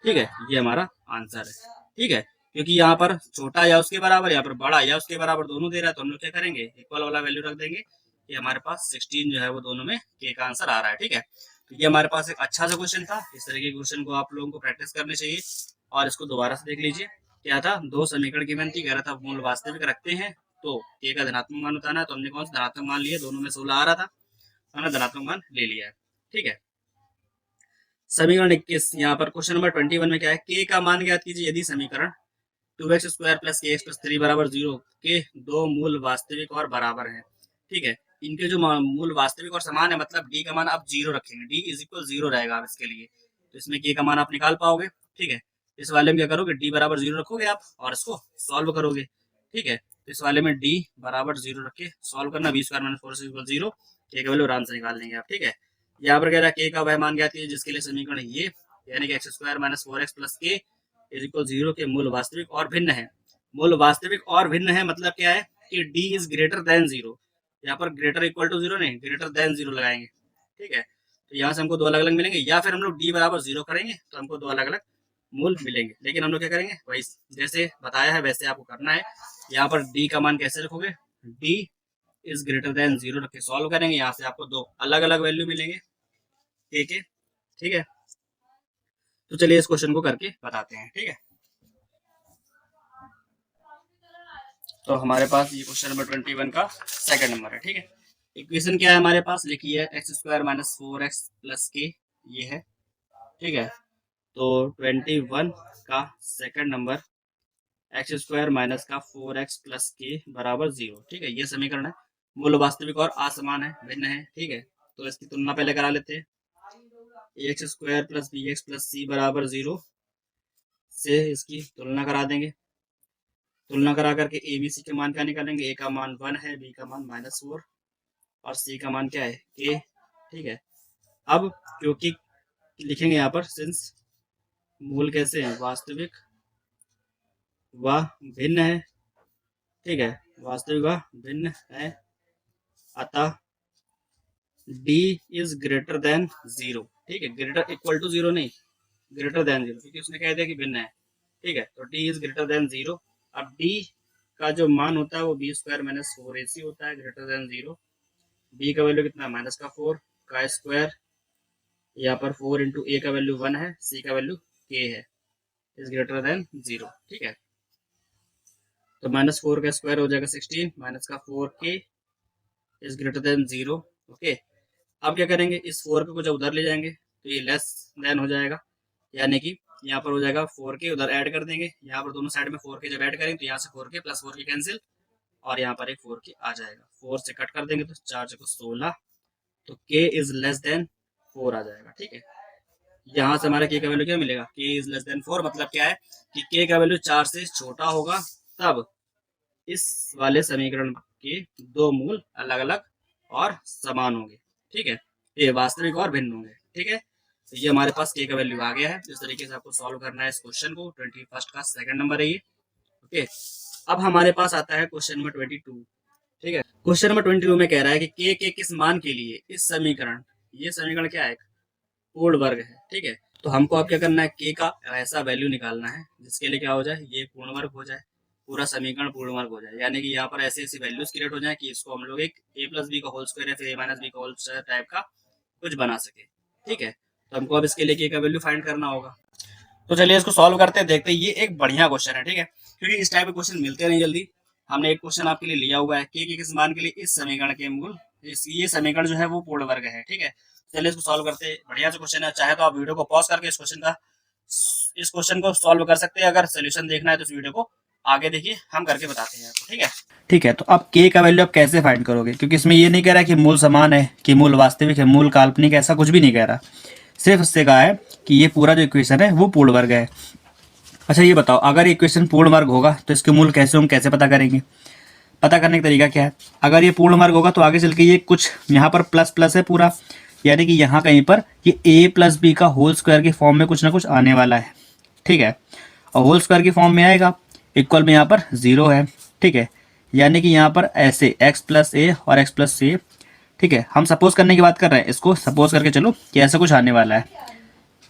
ठीक है। ये हमारा आंसर है, ठीक है। क्योंकि यहाँ पर छोटा या उसके बराबर, यहाँ पर बड़ा या उसके बराबर दोनों दे रहा है, तो हम लोग क्या करेंगे, इक्वल वाला वैल्यू रख देंगे कि हमारे पास 16 जो है वो दोनों में के का आंसर आ रहा है, ठीक है। तो ये हमारे पास एक अच्छा सा क्वेश्चन था, इस तरह के क्वेश्चन को आप लोगों को प्रैक्टिस करनी चाहिए और इसको दोबारा से देख लीजिए। क्या था, दो समीकरण की बनती, कह रहा था मूल वास्तविक रखते हैं तो के का धनात्मक मान बताना है, तो हमने कौन सा धनात्मक मान लिया, दोनों में 16 आ रहा था, हमने धनात्मक मान ले लिया है, ठीक है। समीकरण 21, यहाँ पर क्वेश्चन नंबर 21 में क्या है, के का मान ज्ञात कीजिए यदि समीकरण 2x स्क्वायर प्लस के एक्स प्लस थ्री बराबर जीरो के दो मूल वास्तविक और बराबर है, ठीक है। इनके जो मूल वास्तविक और समान है, मतलब डी का मान आप जीरो रखेंगे, डी इज इक्वल जीरो रहेगा आप इसके लिए, तो इसमें के का मान आप निकाल पाओगे, ठीक है। इस वाले में क्या करोगे, डी बराबर जीरो रखोगे आप और इसको सॉल्व करोगे, ठीक है। तो इस वाले में डी बराबर जीरो रख के सॉल्व करना, B square minus four equal zero, K का वैल्यू आराम से निकाल लेंगे आप, ठीक है। यहाँ पर कह रहा है के का वह मान ज्ञात कीजिए जिसके लिए समीकरण ये, यानी कि x square minus four x plus के इज इक्वल जीरो के मूल वास्तविक और भिन्न है। मूल वास्तविक और भिन्न है मतलब क्या है कि D is greater than zero, यहाँ पर ग्रेटर इक्वल टू जीरो नहीं, ग्रेटर देन जीरो लगाएंगे, ठीक है। तो यहाँ से हमको दो अलग अलग मिलेंगे, या फिर हम लोग डी बराबर जीरो करेंगे तो हमको दो अलग अलग मूल मिलेंगे, लेकिन हम लोग क्या करेंगे, वही जैसे बताया है वैसे आपको करना है। यहाँ पर डी का मान कैसे रखोगे, D is greater than zero रख के सॉल्व करेंगे, यहाँ से आपको दो अलग अलग वैल्यू मिलेंगे के, ठीक है। तो चलिए इस क्वेश्चन को करके बताते हैं, ठीक है। तो हमारे पास ये क्वेश्चन नंबर 21 का सेकंड नंबर है, ठीक है। इक्वेशन क्या है हमारे पास, लिखिए x square minus four x plus के, ये है ठीक है। तो 21 का second number x square minus का 4x प्लस के बराबर 0। ठीक है, ये समीकरण है। मूल वास्तविक और असमान है, भिन्न है। ठीक है, तो इसकी तुलना पहले करा लेते हैं। X square plus b x plus c बराबर 0 से इसकी तुलना करा देंगे। तुलना करा करके ए बी सी के मान क्या निकालेंगे? ए का मान 1 है, बी का मान -4 और सी का मान क्या है? के। ठीक है, अब क्योंकि लिखेंगे यहाँ पर सिंस मूल कैसे हैं? वास्तविक व भिन्न है। ठीक है, वास्तविक व भिन्न है, अतः d इज ग्रेटर देन 0। ठीक है, ग्रेटर इक्वल टू 0 नहीं, ग्रेटर देन 0, क्योंकि उसने कह दिया कि भिन्न है। ठीक है, तो d इज ग्रेटर देन 0। अब d का जो मान होता है वो बी स्क्वायर माइनस 4ac होता है, ग्रेटर देन 0। b का वैल्यू कितना है? माइनस का 4 का स्क्वायर, यहाँ पर 4 इंटू ए का वैल्यू 1 है, c का वैल्यू k है, इज ग्रेटर देन 0। ठीक है, तो -4 का स्क्वायर हो जाएगा 16, माइनस का 4k is greater than 0। Okay, अब क्या करेंगे? इस 4 को जब उधर ले जाएंगे तो ये लेस देन हो जाएगा, यानी कि यहाँ पर हो जाएगा 4k, उधर ऐड कर देंगे। यहाँ पर दोनों साइड में 4k जब ऐड करेंगे तो यहाँ से 4k प्लस 4k कैंसिल, और यहाँ पर एक 4k आ जाएगा। 4 से कट कर देंगे तो 4 को 16, तो k इज लेस देन 4 आ जाएगा। ठीक है, यहाँ से हमारा k का वैल्यू क्या मिलेगा? k इज लेस देन 4 मतलब क्या है कि k का वैल्यू 4 से छोटा होगा, तब इस वाले समीकरण के दो मूल अलग अलग और समान होंगे। ठीक है, ये वास्तविक और भिन्न होंगे। ठीक है, तो ये हमारे पास k का वैल्यू आ गया है। इस तरीके से आपको सॉल्व करना है इस क्वेश्चन को। 21 का सेकंड नंबर है ये। ओके, अब हमारे पास आता है क्वेश्चन नंबर 22। ठीक है, क्वेश्चन नंबर 22 में कह रहा है कि k के किस मान के लिए इस समीकरण, ये समीकरण क्या है? पूर्ण वर्ग है। ठीक है, तो हमको अब क्या करना है? k का ऐसा वैल्यू निकालना है जिसके लिए क्या हो जाए? ये पूर्ण वर्ग हो जाए, पूरा समीकरण पूर्ण वर्ग हो जाए, यानी कि यहाँ पर ऐसी ऐसी वैल्यूज क्रिएट हो जाए कि इसको हम लोग एक a प्लस बी का होल स्क्वायर या फिर a माइनस बी का होल स्क्वायर टाइप का कुछ बना सके। ठीक है, तो हमको अब इसके लिए k का वैल्यू फाइंड करना होगा। तो चलिए इसको सॉल्व करते हैं, देखते हैं। ये एक बढ़िया क्वेश्चन है। ठीक है, क्योंकि इस टाइप के क्वेश्चन मिलते नहीं जल्दी। हमने एक क्वेश्चन आपके लिए लिया हुआ है, k के किस मान के लिए इस समीकरण के मूल, ये समीकरण जो है वो पूर्ण वर्ग है। ठीक है, चलिए इसको सॉल्व करते हैं। बढ़िया से क्वेश्चन है, चाहे तो आप वीडियो को पॉज करके इस क्वेश्चन को सॉल्व कर सकते हैं। अगर सोल्यूशन देखना है तो इस वीडियो को आगे देखिए, हम करके बताते हैं आपको। ठीक है, ठीक है, तो अब k का वैल्यू आप कैसे फाइंड करोगे? क्योंकि इसमें ये नहीं कह रहा कि मूल समान है, कि मूल वास्तविक है, मूल काल्पनिक, ऐसा कुछ भी नहीं कह रहा। सिर्फ उससे कहा है कि ये पूरा जो इक्वेशन है वो पूर्ण वर्ग है। अच्छा ये बताओ, अगर ये इक्वेशन पूर्ण वर्ग होगा तो इसके मूल कैसे होंगे, कैसे पता करेंगे? पता करने का तरीका क्या है? अगर ये पूर्ण वर्ग होगा तो आगे चल के ये कुछ यहाँ पर प्लस प्लस है पूरा, यानी कि यहाँ कहीं पर ये a प्लस बी का होल स्क्वायर के फॉर्म में कुछ ना कुछ आने वाला है। ठीक है, और होल स्क्वायर की फॉर्म में आएगा, इक्वल में यहाँ पर 0 है। ठीक है, यानी कि यहाँ पर ऐसे x प्लस ए और x प्लस ए। ठीक है, हम सपोज करने की बात कर रहे हैं, इसको सपोज करके चलो कि ऐसा कुछ आने वाला है,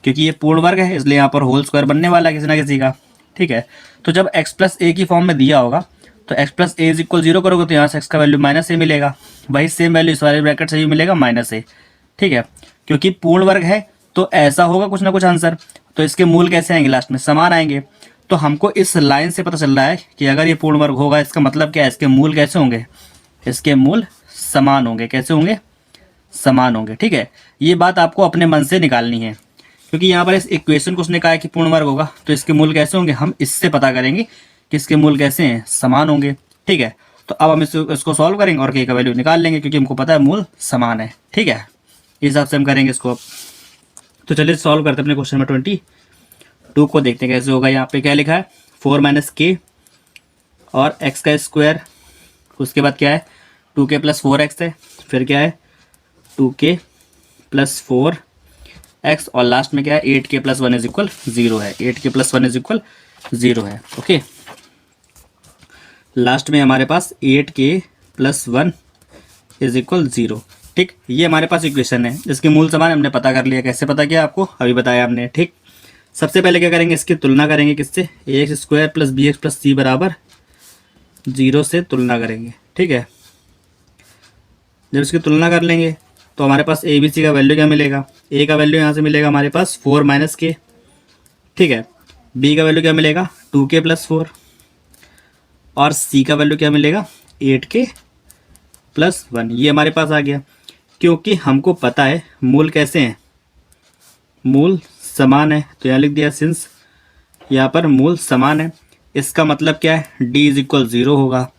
क्योंकि ये पूर्ण वर्ग है इसलिए यहाँ पर होल स्क्वायर बनने वाला है किसी ना किसी का। ठीक है, तो जब x प्लस ए की फॉर्म में दिया होगा तो x plus A is equal 0 करोगे तो यहाँ से x का वैल्यू -a मिलेगा, वही सेम वैल्यू इस वाले ब्रैकेट से भी मिलेगा -a। ठीक है, क्योंकि पूर्ण वर्ग है तो ऐसा होगा कुछ ना कुछ आंसर। तो इसके मूल कैसे आएंगे? लास्ट में समान आएंगे। तो हमको इस लाइन से पता चल रहा है कि अगर ये पूर्ण वर्ग होगा इसका मतलब क्या है? इसके मूल कैसे होंगे? इसके मूल समान होंगे। कैसे होंगे? समान होंगे। ठीक है, ये बात आपको अपने मन से निकालनी है, क्योंकि यहाँ पर इस इक्वेशन को उसने कहा है कि पूर्ण वर्ग होगा, तो इसके मूल कैसे होंगे हम इससे पता करेंगे कि इसके मूल कैसे हैं? समान होंगे। ठीक है, तो अब हम इसको सॉल्व करेंगे और k का वैल्यू निकाल लेंगे, क्योंकि हमको पता है मूल समान है। ठीक है, इस हिसाब से हम करेंगे इसको। अब तो चलिए सॉल्व करते हैं अपने क्वेश्चन नंबर 22 को, देखते हैं कैसे होगा। यहाँ पे क्या लिखा है? 4 माइनस k और x का स्क्वायर, उसके बाद क्या है? 2k प्लस 4x है, फिर क्या है? 2k प्लस 4x, और लास्ट में क्या है? 8k प्लस 1 इज इक्वल 0 है। 8k प्लस 1 इज इक्वल 0 है। ओके, लास्ट में हमारे पास 8k प्लस 1 इज इक्वल 0। ठीक, ये हमारे पास इक्वेशन है, इसके मूल समान हमने पता कर लिया। कैसे पता किया? आपको अभी बताया हमने। ठीक, सबसे पहले क्या करेंगे? इसकी तुलना करेंगे किससे? ax square plus b x plus c बराबर 0 से तुलना करेंगे। ठीक है, जब इसकी तुलना कर लेंगे तो हमारे पास ए बी सी का वैल्यू क्या मिलेगा? a का वैल्यू यहाँ से मिलेगा हमारे पास 4 माइनस के। ठीक है, b का वैल्यू क्या मिलेगा? 2k प्लस 4, और c का वैल्यू क्या मिलेगा? 8k plus 1। ये हमारे पास आ गया, क्योंकि हमको पता है मूल कैसे हैं? मूल समान है, तो यहाँ लिख दिया सिंस यहाँ पर मूल समान है, इसका मतलब क्या है, d इज इक्वल 0 होगा।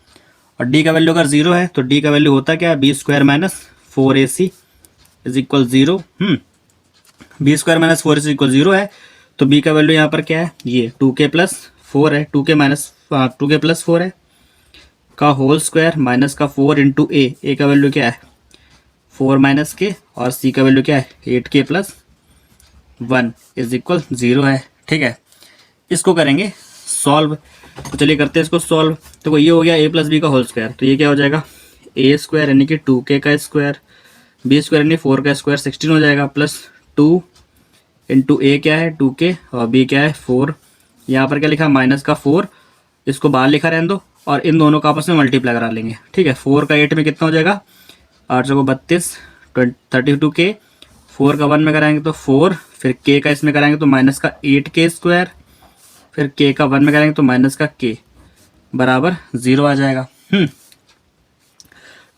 और d का वैल्यू अगर 0 है तो d का वैल्यू होता क्या है, B square minus 4ac is equal 0। B square minus 4ac equal 0 है, तो b का वैल्यू यहाँ पर क्या है, ये 2k प्लस 4 है, 2k प्लस 4 है का होल स्क्वायर माइनस का 4 इंटू ए का वैल्यू क्या है 4 माइनस के, और c का वैल्यू क्या है 8k प्लस 1 इज इक्वल 0 है। ठीक है, इसको करेंगे सॉल्व। तो चलिए करते हैं इसको सॉल्व। तो ये हो गया a प्लस बी का होल स्क्वायर, तो ये क्या हो जाएगा a स्क्वायर यानी कि 2k का स्क्वायर, b स्क्वायर यानी 4 का स्क्वायर 16 हो जाएगा, प्लस 2 इंटू ए क्या है 2k और b क्या है 4। यहाँ पर क्या लिखा माइनस का 4, इसको बाहर लिखा रहने दो और इन दोनों का आपस में मल्टीप्लाई करा लेंगे। ठीक है, 4 का 8 में कितना हो जाएगा 8 को 32 32k, 4 का 1 में कराएंगे तो 4, फिर k का इसमें कराएंगे तो माइनस का 8k स्क्वायर, फिर k का 1 में कराएंगे तो माइनस का k बराबर 0 आ जाएगा।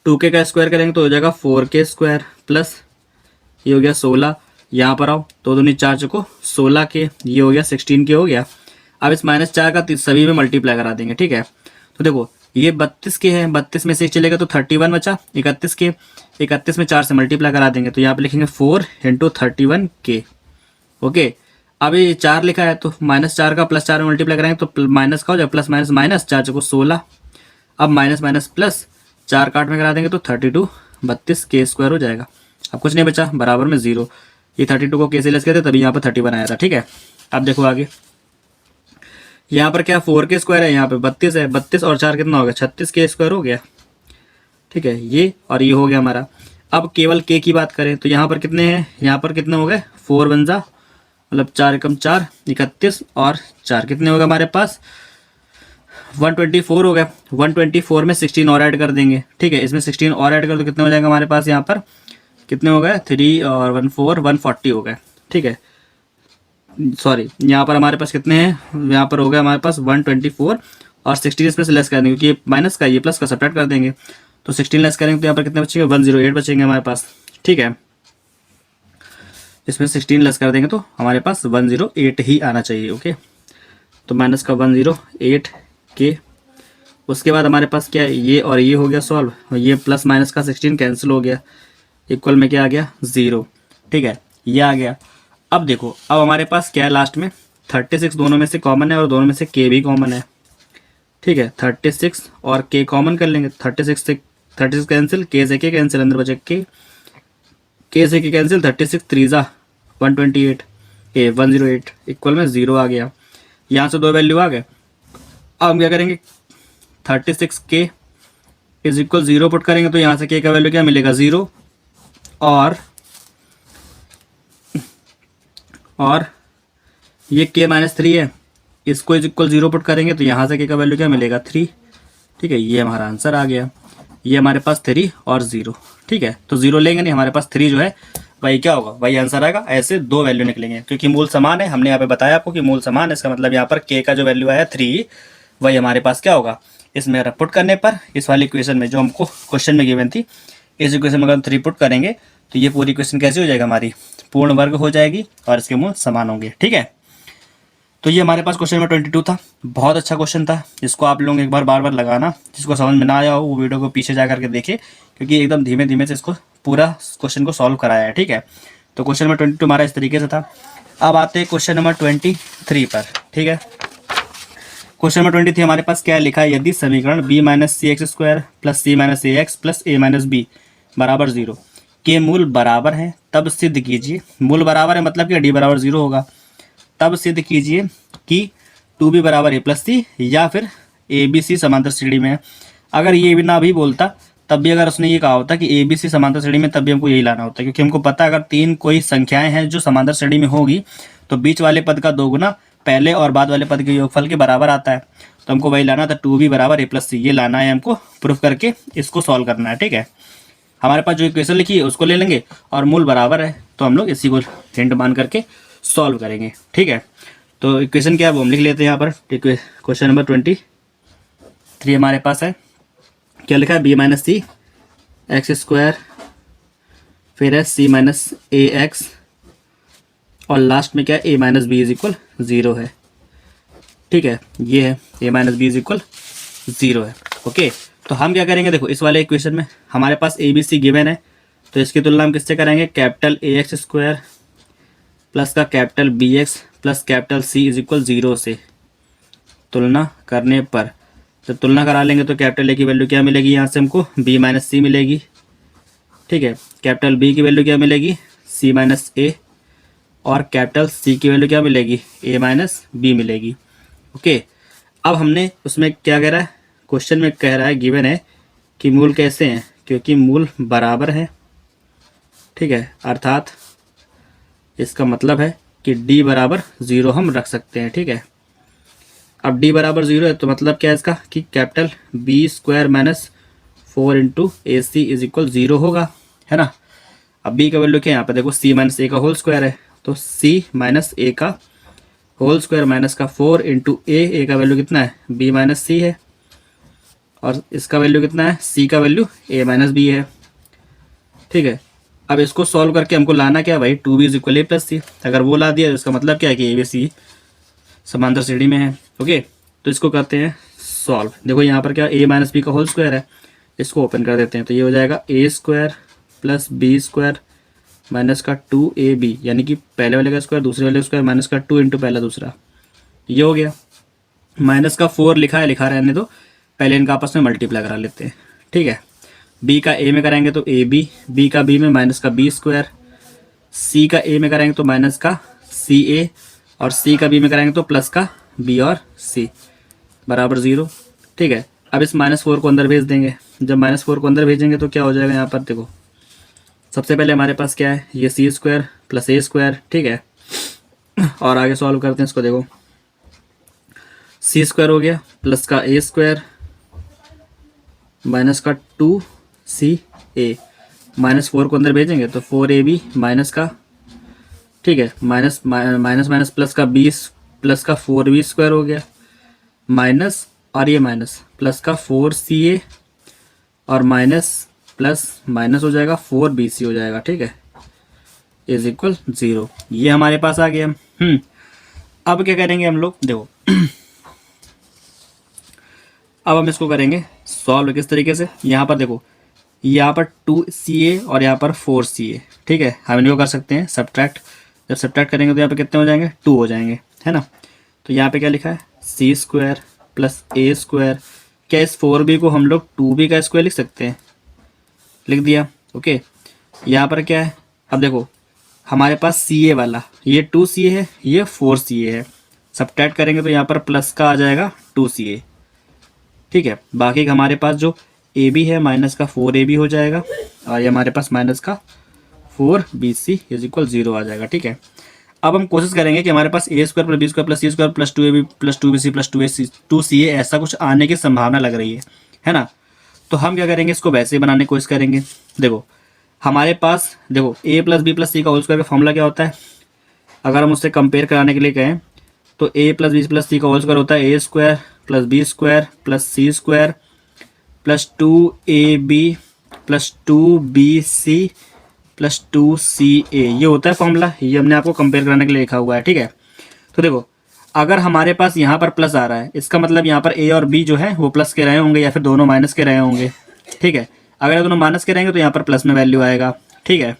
2k का स्क्वायर करेंगे तो हो जाएगा 4k स्क्वायर, प्लस ये हो गया 16, यहाँ पर आओ तो दूनी 4 चुको 16k, ये हो गया 16k हो गया। अब इस माइनस 4 का सभी में मल्टीप्लाई करा देंगे। ठीक है, तो देखो ये 32k है, 32 में से चलेगा तो 31 बचा, 31k, 31 में 4 से मल्टीप्लाई करा देंगे तो यहाँ पे लिखेंगे 4 इंटू 31k। ओके, अब ये 4 लिखा है तो माइनस 4 का प्लस 4 में मल्टीप्लाई कराएंगे तो माइनस का हो जाएगा, प्लस माइनस माइनस 4 चुको 16, अब माइनस माइनस प्लस 4 काट में करा देंगे तो 32 32k स्क्वायर हो जाएगा। अब कुछ नहीं बचा, बराबर में 0, ये 32 को कैसे लेस करते तभी यहाँ पर 31 आया था। ठीक है, अब देखो आगे, यहाँ पर क्या 4k स्क्वायर है, यहाँ पे 32 है, 32 और 4 कितना हो गया 36k स्क्वायर हो गया। ठीक है, ये और ये हो गया हमारा। अब केवल k की बात करें तो यहाँ पर कितने हैं, यहाँ पर कितने हो गए 4 वन जा मतलब 4 एकम 4 31 और 4 कितने हो गए हमारे पास 124 हो गया। 124 में 16 और ऐड कर देंगे। ठीक है, इसमें 16 और ऐड कर तो कितने हो जाएगा हमारे पास, यहाँ पर कितने हो गए 3 और 1 4 140 हो गए। ठीक है, सॉरी यहाँ पर हमारे पास कितने हैं, यहाँ पर हो गया हमारे पास 124 और 16 इसमें से लेस कर देंगे क्योंकि ये माइनस का ये प्लस का सब्ट्रैक्ट कर देंगे तो 16 लेस करेंगे तो यहाँ पर कितने बचेंगे 108 बचेंगे हमारे पास। ठीक है, इसमें 16 लेस कर देंगे तो हमारे पास 108 ही आना चाहिए। ओके, तो माइनस का 108 के, उसके बाद हमारे पास क्या है ये और ये हो गया सॉल्व, ये प्लस माइनस का 16 कैंसिल हो गया, इक्वल में क्या आ गया 0। ठीक है, ये आ गया। अब देखो अब हमारे पास क्या है लास्ट में 36 दोनों में से कॉमन है और दोनों में से k भी कॉमन है। ठीक है, 36 और k कॉमन कर लेंगे, 36 से 36 कैंसिल, k से k कैंसिल, अंदर बचे k से k कैंसिल, 36 3 128 108 इक्वल में 0 आ गया। यहाँ से दो वैल्यू आ गए। अब हम क्या करेंगे 36k इज इक्वल 0 पुट करेंगे तो यहाँ से k का वैल्यू क्या मिलेगा 0 और ये k माइनस 3 है, इसको इज इक्वल 0 पुट करेंगे तो यहाँ से k का वैल्यू क्या मिलेगा 3। ठीक है, ये हमारा आंसर आ गया। ये हमारे पास 3 और 0। ठीक है, तो 0 लेंगे नहीं, हमारे पास 3 जो है वही क्या होगा वही आंसर आएगा। ऐसे दो वैल्यू निकलेंगे क्योंकि मूल समान है, हमने यहाँ पे बताया आपको कि मूल समान है, इसका मतलब यहाँ पर k का जो वैल्यू आया 3 वही हमारे पास क्या होगा इसमें पुट करने पर, इस वाली इक्वेशन में जो हमको क्वेश्चन में गिवन थी इस इक्वेशन में अगर 3 पुट करेंगे तो ये पूरी इक्वेशन कैसे हो जाएगा हमारी पूर्ण वर्ग हो जाएगी और इसके मूल समान होंगे। ठीक है, तो ये हमारे पास क्वेश्चन नंबर 22 था। बहुत अच्छा क्वेश्चन था, इसको आप लोग एक बार बार लगाना, जिसको समझ में ना आया हो वो वीडियो को पीछे जा करके देखे क्योंकि एकदम धीमे धीमे से इसको पूरा क्वेश्चन को सॉल्व कराया है। ठीक है, तो क्वेश्चन नंबर 22 हमारा इस तरीके से था। अब आते हैं क्वेश्चन नंबर 23 पर। ठीक है, क्वेश्चन नंबर 23 हमारे पास क्या लिखा है, यदि समीकरण b माइनस सी एक्स स्क्वायर प्लस सी माइनस ए एक्स प्लस ए माइनस बी बराबर 0 के मूल बराबर है तब सिद्ध कीजिए। मूल बराबर है मतलब कि डी बराबर 0 होगा, तब सिद्ध कीजिए कि 2b बराबर a प्लस सी या फिर ए बी सी समांतर श्रेणी में है। अगर ये भी ना भी बोलता तब भी अगर उसने ये कहा होता कि ए बी सी समांतर श्रेणी में, तब भी हमको यही लाना होता क्योंकि हमको पता अगर 3 कोई संख्याएं हैं जो समांतर श्रेणी में होगी तो बीच वाले पद का दोगुना पहले और बाद वाले पद के योगफल के बराबर आता है, तो हमको वही लाना था 2b बराबर a प्लस सी, ये लाना है हमको, प्रूफ करके इसको सॉल्व करना है। ठीक है, हमारे पास जो इक्वेशन लिखी है उसको ले लेंगे और मूल बराबर है तो हम लोग इसी को हिंट मान करके सॉल्व करेंगे। ठीक है, तो इक्वेशन क्या है वो हम लिख लेते हैं यहाँ पर। क्वेश्चन नंबर 23 हमारे पास है, क्या लिखा है b माइनस सी एक्स स्क्वायर फिर है सी माइनस ए एक्स और लास्ट में क्या है, ए माइनस बी इज इक्वल 0 है। ठीक है, ये है ए माइनस बी इज इक्वल 0 है। ओके, तो हम क्या करेंगे, देखो इस वाले इक्वेशन में हमारे पास ए बी सी गिवन है, तो इसकी तुलना हम किससे करेंगे, capital A x square plus का capital B x plus capital C is equal 0 से तुलना करने पर, जब तुलना करा लेंगे तो कैपिटल ए की वैल्यू क्या मिलेगी, यहाँ से हमको बी माइनस सी मिलेगी। ठीक है, कैपिटल बी की वैल्यू क्या मिलेगी, सी माइनस ए, और कैपिटल सी की वैल्यू क्या मिलेगी, ए माइनस बी मिलेगी। ओके, अब हमने उसमें क्या कह रहा है, क्वेश्चन में कह रहा है, गिवन है कि मूल कैसे हैं, क्योंकि मूल बराबर है। ठीक है, अर्थात इसका मतलब है कि d बराबर 0 हम रख सकते हैं। ठीक है, अब d बराबर 0 है तो मतलब क्या है इसका, कि capital B square minus 4 into A C is equal 0 होगा, है ना। अब b का वैल्यू क्या है, यहाँ पर देखो c माइनस ए का होल स्क्वायर है, तो c माइनस ए का होल स्क्वायर माइनस का 4 इंटू ए का वैल्यू कितना है, b माइनस सी है, और इसका वैल्यू कितना है, c का वैल्यू a माइनस बी है। ठीक है, अब इसको सॉल्व करके हमको लाना क्या है भाई, 2b is equal a plus c. अगर वो ला दिया तो इसका मतलब क्या है कि ए बी सी समांतर श्रेणी में है। ओके, तो इसको करते हैं सॉल्व। देखो यहाँ पर क्या, a माइनस बी का होल स्क्वायर है, इसको ओपन कर देते हैं, तो ये हो जाएगा a square plus b square minus का 2ab, यानी कि पहले वाले का स्क्वायर दूसरे वाले का स्क्वायर माइनस का 2 इंटू पहला दूसरा, ये हो गया। माइनस का 4 लिखा है, लिखा रहने दो, पहले इनका आपस में मल्टीप्लाई करा लेते हैं। ठीक है, b का a में कराएंगे तो ए बी, बी का b में माइनस का बी स्क्वायर, c का a में कराएंगे तो माइनस का सी ए, और c का b में कराएंगे तो प्लस का b और c बराबर 0। ठीक है, अब इस -4 को अंदर भेज देंगे। जब -4 को अंदर भेजेंगे तो क्या हो जाएगा, यहाँ पर देखो सबसे पहले हमारे पास क्या है, ये सी स्क्वायर प्लस ए स्क्वायर। ठीक है, और आगे सॉल्व करते हैं इसको। देखो सी स्क्वायर हो गया प्लस का ए स्क्वायर माइनस का 2c a, -4 को अंदर भेजेंगे तो 4ab माइनस का, ठीक है, माइनस माइनस माइनस प्लस का 20 प्लस का 4b स्क्वायर हो गया, माइनस और ये माइनस प्लस का 4ca, और माइनस प्लस माइनस हो जाएगा 4bc हो जाएगा। ठीक है, इज इक्वल 0, ये हमारे पास आ गया। अब क्या करेंगे हम लोग, देखो अब हम इसको करेंगे सॉल्व किस तरीके से। यहाँ पर देखो, यहाँ पर 2ca और यहाँ पर 4ca। ठीक है, हम इनको कर सकते हैं सब्ट्रैक्ट, जब सब्ट्रैक्ट करेंगे तो यहाँ पे कितने हो जाएंगे, 2 हो जाएंगे, है ना। तो यहाँ पे क्या लिखा है, सी स्क्वायर प्लस ए स्क्वायर, क्या इस 4b को हम लोग 2b का स्क्वायर लिख सकते हैं, लिख दिया। ओके, यहाँ पर क्या है, अब देखो हमारे पास ca वाला, ये 2ca है, ये 4ca है, सब्ट्रैक्ट करेंगे तो यहाँ पर प्लस का आ जाएगा 2ca। ठीक है, बाकी हमारे पास जो ए बी है माइनस का 4ab हो जाएगा, और ये हमारे पास माइनस का 4bc इज इक्वल 0 आ जाएगा। ठीक है, अब हम कोशिश करेंगे कि हमारे पास a square plus b square plus c square plus 2ab plus 2bc plus 2ca ऐसा कुछ आने की संभावना लग रही है ना। तो हम क्या करेंगे, इसको वैसे ही बनाने की कोशिश करेंगे। देखो हमारे पास, देखो a plus b plus c का होल स्क्वायर का फॉर्मूला क्या होता है, अगर हम उससे कंपेयर कराने के लिए कहें तो a plus b plus c का होल स्क्वायर होता है a square plus b square plus c square plus 2ab plus 2bc plus 2ca, ये होता है फॉर्मूला, ये हमने आपको कंपेयर कराने के लिए लिखा हुआ है। ठीक है, तो देखो अगर हमारे पास यहाँ पर प्लस आ रहा है, इसका मतलब यहाँ पर a और b जो है वो प्लस के रहे होंगे या फिर दोनों माइनस के रहे होंगे। ठीक है, अगर दोनों माइनस के रहेंगे तो यहाँ पर प्लस में वैल्यू आएगा। ठीक है,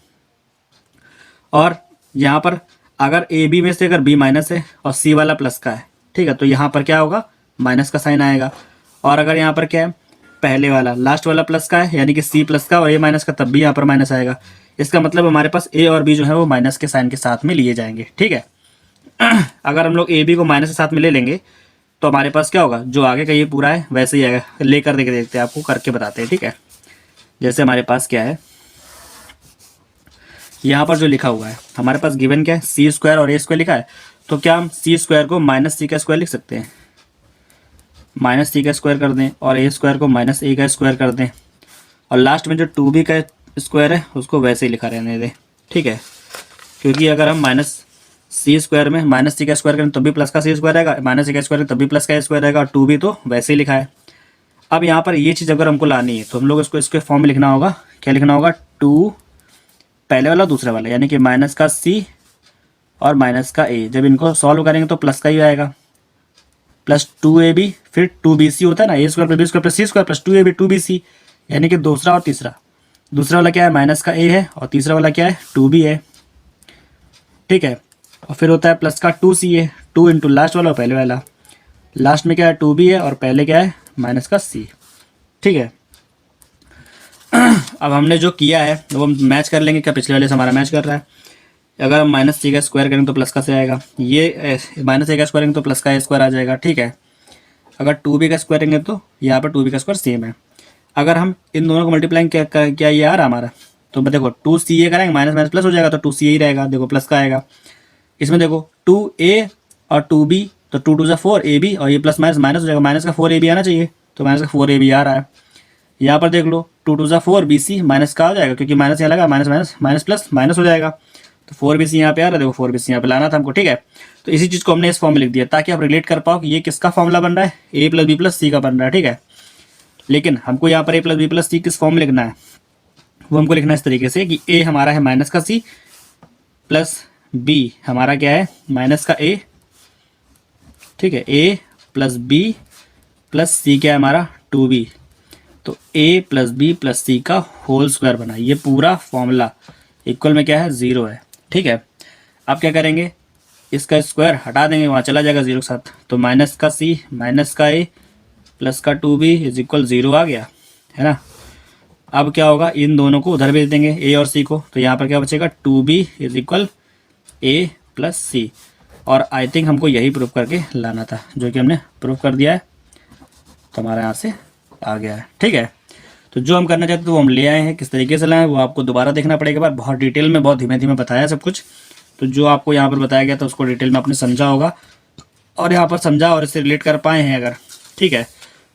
और यहाँ पर अगर ए बी में से अगर बी माइनस है और सी वाला प्लस का है, ठीक है, तो यहाँ पर क्या होगा, माइनस का साइन आएगा। और अगर यहाँ पर क्या है, पहले वाला लास्ट वाला प्लस का है यानी कि सी प्लस का और ए माइनस का, तब भी यहाँ पर माइनस आएगा। इसका मतलब हमारे पास ए और बी जो है वो माइनस के साइन के साथ में लिए जाएंगे। ठीक है, अगर हम लोग ए बी को माइनस के साथ में ले लेंगे तो हमारे पास क्या होगा, जो आगे का ये पूरा है वैसे ही आएगा। लेकर देखते हैं, आपको करके बताते हैं। ठीक है, जैसे हमारे पास क्या है, यहाँ पर जो लिखा हुआ है हमारे पास गिवन क्या है, सी स्क्वायर और ए स्क्वायर लिखा है, तो क्या हम सी स्क्वायर को माइनस सी का स्क्वायर लिख सकते हैं, माइनस सी का स्क्वायर कर दें, और ए स्क्वायर को माइनस ए का स्क्वायर कर दें, और लास्ट में जो 2b का स्क्वायर है उसको वैसे ही लिखा रहने दें। ठीक है, क्योंकि अगर हम माइनस सी स्क्वायर में माइनस सी का स्क्वायर करें तब भी प्लस का सी स्क्वायर आएगा, माइनस सी का स्क्वायर तब भी प्लस का स्क्वायर आएगा, और 2b तो वैसे ही लिखा है। अब यहाँ पर ये चीज़ अगर हमको लानी है तो हम लोग इसको इसके फॉर्म में लिखना होगा, क्या लिखना होगा, 2 पहले वाला दूसरा वाला, यानी कि माइनस का सी और माइनस का ए। जब इनको सॉल्व करेंगे तो प्लस का ही आएगा, प्लस 2ab, फिर 2bc होता है ना, a square plus b square plus c square plus 2ab 2bc, यानी कि दूसरा और तीसरा। दूसरा वाला क्या है, माइनस का ए है, और तीसरा वाला क्या है, 2b है, ठीक है। और फिर होता है प्लस का 2c है, 2 इंटू लास्ट वाला और पहले वाला, लास्ट में क्या है 2b है और पहले क्या है माइनस का c, ठीक है। अब हमने जो किया है वो हम मैच कर लेंगे, क्या पिछले वाले से हमारा मैच कर रहा है। अगर हम माइनस सी का स्क्वायर करेंगे तो प्लस का से आएगा, ये माइनस ए का स्क्वायर करेंगे तो प्लस का ए स्क्वायर आ जाएगा, ठीक है। अगर 2b का स्क्वायर करेंगे तो यहाँ पर 2b का स्क्वायर सेम है। अगर हम इन दोनों को मल्टीप्लाई क्या ये आ रहा हमारा, तो देखो 2ca करेंगे, माइनस माइनस प्लस हो जाएगा, तो 2ca ही रहेगा, देखो प्लस का आएगा। इसमें देखो 2a और 2b, तो 2 2 4 ab, और ये प्लस माइनस माइनस हो जाएगा, माइनस का 4ab आना चाहिए, तो माइनस का 4ab आ रहा है। यहाँ पर देख लो 2 2 4 bc, माइनस का आ जाएगा क्योंकि माइनस यहाँ लगा, minus minus minus plus minus हो जाएगा, तो 4bc यहाँ पे आ रहा है, देखो 4bc यहाँ पे लाना था हमको, ठीक है। तो इसी चीज़ को हमने इस फॉर्म में लिख दिया ताकि आप रिलेट कर पाओ कि ये किसका फॉर्मूला बन रहा है, a plus b plus c का बन रहा है, ठीक है। लेकिन हमको यहाँ पर a प्लस बी प्लस सी किस फॉर्म में लिखना है, वो हमको लिखना है इस तरीके से कि a हमारा है माइनस का c प्लस b हमारा क्या है माइनस का a, ठीक है। a plus b plus c क्या है हमारा 2b, तो a plus b plus c का होल स्क्वायर बना, ये पूरा फॉर्मूला इक्वल में क्या है 0 है, ठीक है। अब क्या करेंगे, इसका स्क्वायर हटा देंगे, वहाँ चला जाएगा 0 के साथ, तो माइनस का c माइनस का a प्लस का 2b इज इक्वल 0 आ गया, है ना। अब क्या होगा, इन दोनों को उधर भेज देंगे a और c को, तो यहाँ पर क्या बचेगा 2b is equal a plus c, और आई थिंक हमको यही प्रूफ करके लाना था, जो कि हमने प्रूफ कर दिया है, तो हमारे यहाँ से आ गया है, ठीक है। तो जो हम करना चाहते थे वो हम ले आए हैं, किस तरीके से लाए वो आपको दोबारा देखना पड़ेगा, बार बहुत डिटेल में बहुत धीमे धीमे बताया सब कुछ। तो जो आपको यहाँ पर बताया गया था उसको डिटेल में आपने समझा होगा, और यहाँ पर समझा और इससे रिलेट कर पाए हैं अगर, ठीक है,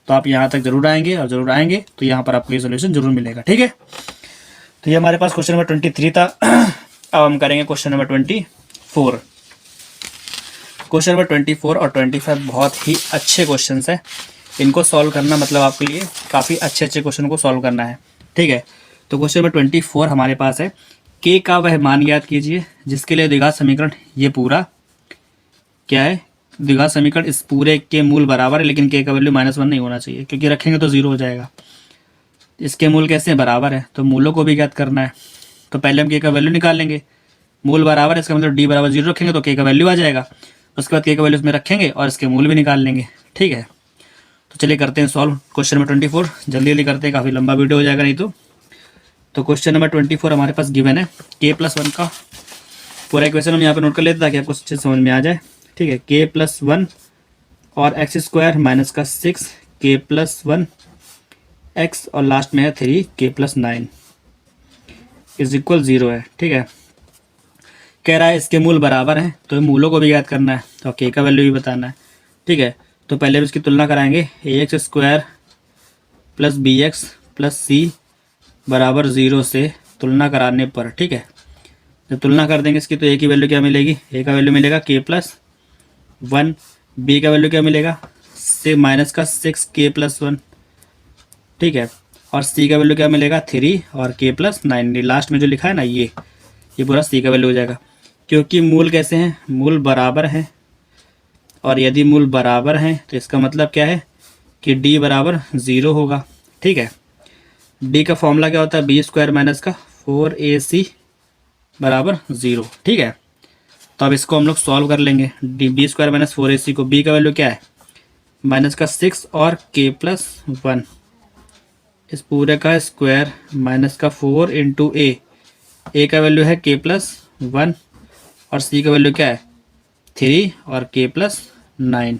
तो आप यहाँ तक जरूर आएंगे, और जरूर आएंगे तो यहाँ पर आपको ये सोल्यूशन जरूर मिलेगा, ठीक है। तो ये हमारे पास क्वेश्चन नंबर 23 था। अब हम करेंगे क्वेश्चन नंबर 24। क्वेश्चन नंबर 24 और 25 बहुत ही अच्छे क्वेश्चन है, इनको सॉल्व करना मतलब आपके लिए काफ़ी अच्छे अच्छे क्वेश्चन को सॉल्व करना है, ठीक है। तो क्वेश्चन नंबर 24 हमारे पास है, के का वह मान ज्ञात कीजिए जिसके लिए द्विघात समीकरण, ये पूरा क्या है द्विघात समीकरण, इस पूरे के मूल बराबर है, लेकिन के का वैल्यू -1 नहीं होना चाहिए क्योंकि रखेंगे तो 0 हो जाएगा। इसके मूल कैसे बराबर है, तो मूलों को भी ज्ञात करना है, तो पहले हम के का वैल्यू निकाल लेंगे, मूल बराबर है इसका मतलब डी बराबर 0 रखेंगे तो के का वैल्यू आ जाएगा, उसके बाद के का वैल्यू इसमें रखेंगे और इसके मूल भी निकाल लेंगे, ठीक है। तो चलिए करते हैं सॉल्व क्वेश्चन नंबर 24, जल्दी जल्दी करते हैं, काफ़ी लंबा वीडियो हो जाएगा नहीं तो क्वेश्चन नंबर 24 हमारे पास गिवन है, k प्लस 1 का पूरा इक्वेशन हम यहाँ पे नोट कर लेते ताकि आपको अच्छे से समझ में आ जाए, ठीक है। k प्लस 1 और एक्स स्क्वायर माइनस का 6 k प्लस 1 x और लास्ट में है 3 k प्लस 9 इज इक्वल 0 है, ठीक है। कह रहा है इसके मूल बराबर हैं, तो मूलों को भी याद करना है तो k का वैल्यू भी बताना है, ठीक है। तो पहले हम इसकी तुलना कराएंगे, ax square plus bx plus c बराबर 0 से तुलना कराने पर, ठीक है। जब तुलना कर देंगे इसकी तो a की वैल्यू क्या मिलेगी, a का वैल्यू मिलेगा k प्लस 1, b का वैल्यू क्या मिलेगा से माइनस का 6 k प्लस 1, ठीक है, और c का वैल्यू क्या मिलेगा 3 और k प्लस 9, लास्ट में जो लिखा है ना ये पूरा c का वैल्यू हो जाएगा, क्योंकि मूल कैसे हैं, मूल बराबर हैं, और यदि मूल बराबर हैं तो इसका मतलब क्या है कि d बराबर 0 होगा, ठीक है। d का फॉर्मूला क्या होता है, बी स्क्वायर माइनस का 4ac बराबर 0, ठीक है। तो अब इसको हम लोग सॉल्व कर लेंगे, बी स्क्वायर माइनस 4ac को, b का वैल्यू क्या है माइनस का 6 और k प्लस 1, इस पूरे का स्क्वायर माइनस का 4 इंटू a का वैल्यू है k प्लस 1 और c का वैल्यू क्या है 3 और k प्लस 9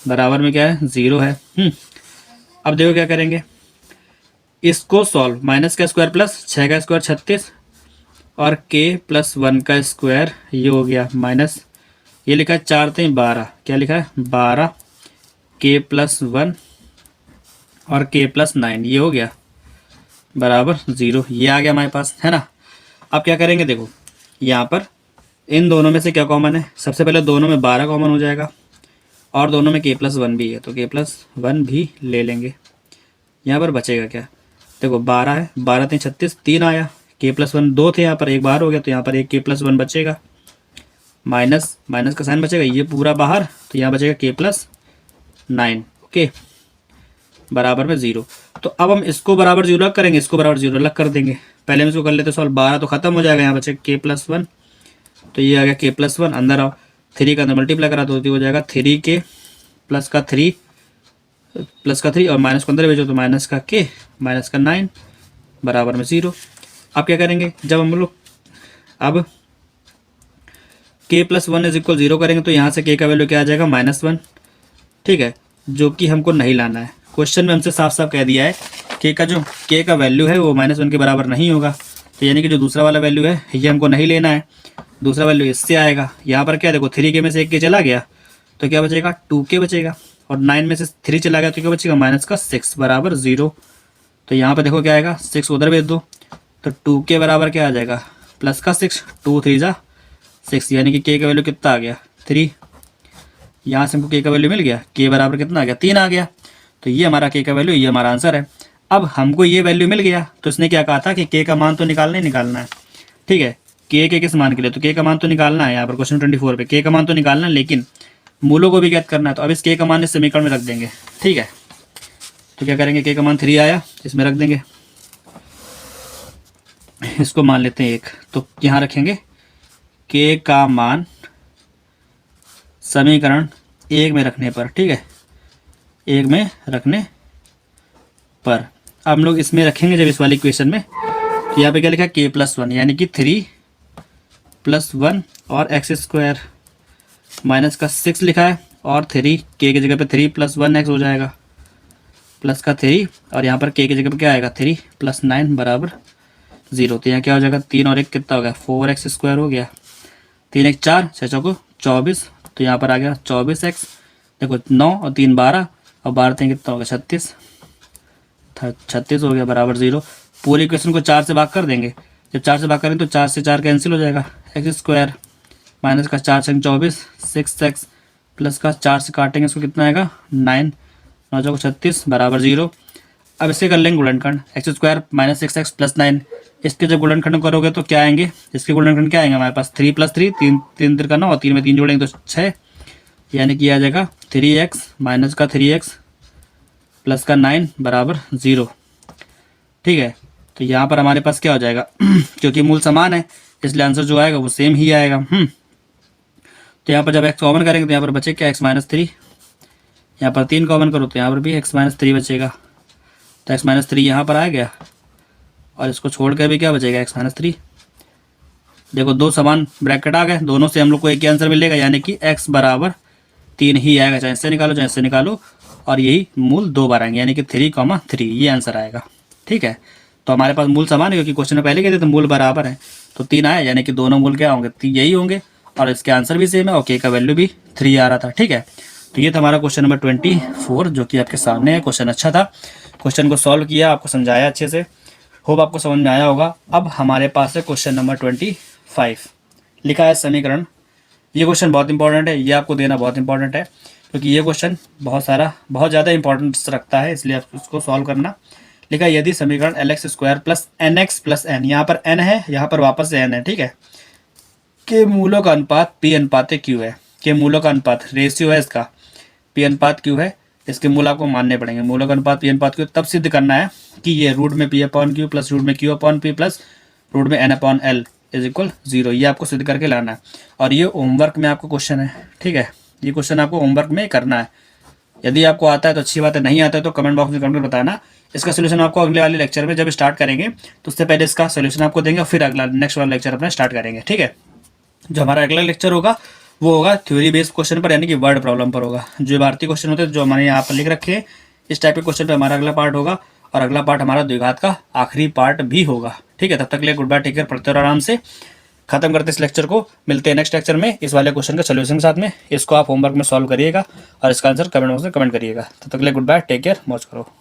बराबर में क्या है 0 है। अब देखो क्या करेंगे, इसको सॉल्व, माइनस का स्क्वायर प्लस 6 का स्क्वायर 36 और k प्लस 1 का स्क्वायर ये हो गया माइनस, ये लिखा है 4 3 12, क्या लिखा है 12 k प्लस 1 और k प्लस 9 ये हो गया बराबर 0, ये आ गया हमारे पास, है ना। अब क्या करेंगे, देखो यहाँ पर इन दोनों में से क्या कॉमन है, सबसे पहले दोनों में 12 कॉमन हो जाएगा और दोनों में k प्लस 1 भी है, तो k प्लस 1 भी ले लेंगे। यहाँ पर बचेगा क्या, देखो 12 है, 12 3 36, 3 आया, k प्लस 1 2 थे यहाँ पर, एक बार हो गया तो यहाँ पर एक k प्लस 1 बचेगा, माइनस माइनस का साइन बचेगा, ये पूरा बाहर, तो यहाँ बचेगा k+9। ओके, बराबर में 0। तो अब हम इसको बराबर 0 अलग करेंगे, इसको बराबर 0 अलग कर देंगे। पहले हम इसको कर लेते सॉल्व, 12 तो खत्म हो जाएगा, यहाँ बचेगा k+1, तो ये आ गया k+1। अंदर आओ, 3 का अंदर मल्टीप्लाई करा तो हो जाएगा 3k प्लस का 3 और माइनस को अंदर भेजो तो माइनस का k माइनस का 9 बराबर में 0। अब क्या करेंगे, जब हम लोग अब k+1 = 0 करेंगे तो यहाँ से k का वैल्यू क्या आ जाएगा, -1। ठीक है, जो कि हमको नहीं लाना है। क्वेश्चन में हमसे साफ साफ कह दिया है k का वैल्यू है वो -1 के बराबर नहीं होगा, तो यानी कि जो दूसरा वाला वैल्यू है ये हमको नहीं लेना है। दूसरा वैल्यू इससे आएगा, यहाँ पर क्या देखो 3k में से 1k चला गया तो क्या बचेगा, 2k बचेगा, और 9 में से 3 चला गया तो क्या बचेगा, -6 बराबर 0। तो यहाँ पर देखो क्या आएगा, 6 उधर भेज दो तो 2k बराबर क्या आ जाएगा, +6, 2 3 6, यानी कि k का वैल्यू कितना आ गया, 3। यहाँ से हमको k का वैल्यू मिल गया, k बराबर कितना आ गया, 3 आ गया। तो ये हमारा k का वैल्यू, ये हमारा आंसर है। अब हमको ये वैल्यू मिल गया तो इसने क्या कहा था कि k का मान तो निकालना ही निकालना है। ठीक है, k के किस मान के लिए, तो k का मान तो निकालना है। यहाँ पर क्वेश्चन 24 पे k का मान तो निकालना है, लेकिन मूलों को भी ज्ञात करना है। तो अब इस k का मान इस समीकरण में रख देंगे। ठीक है, तो क्या करेंगे, k का मान 3 आया, इसमें रख देंगे, इसको मान लेते हैं 1, तो यहाँ रखेंगे k का मान समीकरण 1 में रखने पर। ठीक है, 1 में रखने पर अब हम लोग इसमें रखेंगे जब इस वाली इक्वेशन में, तो यहाँ पे क्या लिखा है, k+1 यानी कि 3+1 और x² माइनस का 6 लिखा है, और 3 k की जगह पे 3 + 1x हो जाएगा, प्लस का 3, और यहाँ पर k की जगह पे क्या आएगा, 3 + 9 बराबर 0। तो यहाँ क्या हो जाएगा, 3 और 1 कितना हो गया, 4x² हो गया, 3 1 4, 6 चौको 24, तो यहाँ पर आ गया 24x। देखो 9 और 3 12, और 12 3 कितना हो गया, 36 हो गया बराबर 0। पूरी इक्वेशन को 4 से भाग कर देंगे, जब 4 से भाग करेंगे तो 4 से 4 कैंसिल हो जाएगा, x² माइनस का 4 6 24, 6x प्लस का 4 से काटेंगे इसको कितना आएगा, 9 9 चौको 36 बराबर 0। अब इसके कर लेंगे गुणनखंड, x² - 6x + 9, इसके जब गुणनखंड करोगे तो क्या आएंगे, इसके गुणनखंड क्या आएंगे हमारे पास, 3 + 3 3 3 3 का 9, और 3 में 3 जोड़ेंगे तो 6, यानी कि आ जाएगा 3x माइनस का 3x प्लस का 9 बराबर 0। ठीक है, तो यहाँ पर हमारे पास क्या हो जाएगा क्योंकि मूल समान है इसलिए आंसर जो आएगा वो सेम ही आएगा। तो यहाँ पर जब x कॉमन करेंगे तो यहाँ पर बचे क्या, x - 3, यहाँ पर 3 कॉमन करो तो यहाँ पर भी x - 3 बचेगा, तो x - 3 यहाँ पर आ गया, और इसको छोड़ कर भी क्या बचेगा, x - 3। देखो दो समान ब्रैकेट आ गए, दोनों से हम लोग को एक ही आंसर मिलेगा, यानी कि x बराबर 3 ही आएगा, चाहे इससे निकालो चाहे इससे निकालो, और यही मूल 2 बार आएंगे, यानी कि 3,3 ये आंसर आएगा। ठीक है, तो हमारे पास मूल समान है क्योंकि क्वेश्चन में पहले कहते थे मूल बराबर है, तो 3 आया, यानी कि दोनों मूल क्या होंगे, यही होंगे, और इसके आंसर भी सेम है, और k का वैल्यू भी 3 आ रहा था। ठीक है, तो ये था हमारा क्वेश्चन नंबर 24 जो कि आपके सामने है। क्वेश्चन अच्छा था, क्वेश्चन को सॉल्व किया, आपको समझाया अच्छे से, होप आपको समझ में आया होगा। अब हमारे पास है क्वेश्चन नंबर 25, लिखा है समीकरण। ये क्वेश्चन बहुत इंपॉर्टेंट है, ये आपको देना बहुत इंपॉर्टेंट है क्योंकि ये क्वेश्चन बहुत ज़्यादा इंपॉर्टेंस रखता है, इसलिए आप उसको सॉल्व करना। लिखा है यदि समीकरण lx² + nx + n, यहाँ पर n है, यहाँ पर वापस से n है, ठीक है, के मूलों का अनुपात p अनुपात q है, के मूलों का अनुपात रेशियो है इसका, p अनुपात q है, इसके मूल आपको मानने पड़ेंगे। मूलों का अनुपात p अनुपात q तब सिद्ध करना है कि ये रूट में p/q प्लस रूट में q/p प्लस रूट में n/l = 0, ये आपको सिद्ध करके लाना है। और ये होमवर्क में आपको क्वेश्चन है। ठीक है, ये क्वेश्चन आपको होमवर्क में करना है। यदि आपको आता है तो अच्छी बात है, नहीं आता है तो कमेंट बॉक्स में कमेंट बताना। इसका सोल्यूशन आपको अगले वाले लेक्चर में जब स्टार्ट करेंगे तो उससे पहले इसका सोल्यूशन आपको देंगे, फिर अगला नेक्स्ट वाला लेक्चर अपना स्टार्ट करेंगे। ठीक है, जो हमारा अगला लेक्चर होगा वो होगा थ्योरी बेस्ड क्वेश्चन पर, यानी कि वर्ड प्रॉब्लम पर होगा। जो भारतीय क्वेश्चन होते हैं जो हमारे यहाँ पर लिख रखे हैं, इस टाइप के क्वेश्चन पर हमारा अगला पार्ट होगा, और अगला पार्ट हमारा द्विघात का आखिरी पार्ट भी होगा। ठीक है, तब तक के लिए गुड बाय, टेक केयर, पढ़ते रहो आराम से। खत्म करते इस लेक्चर को, मिलते हैं नेक्स्ट लेक्चर में इस वाले क्वेश्चन का सोल्यूशन के साथ में। इसको आप होमवर्क में सॉल्व करिएगा और इसका आंसर कमेंट बॉक्स में कमेंट करिएगा। तब तक के लिए गुड बाय, टेक केयर, मौज करो।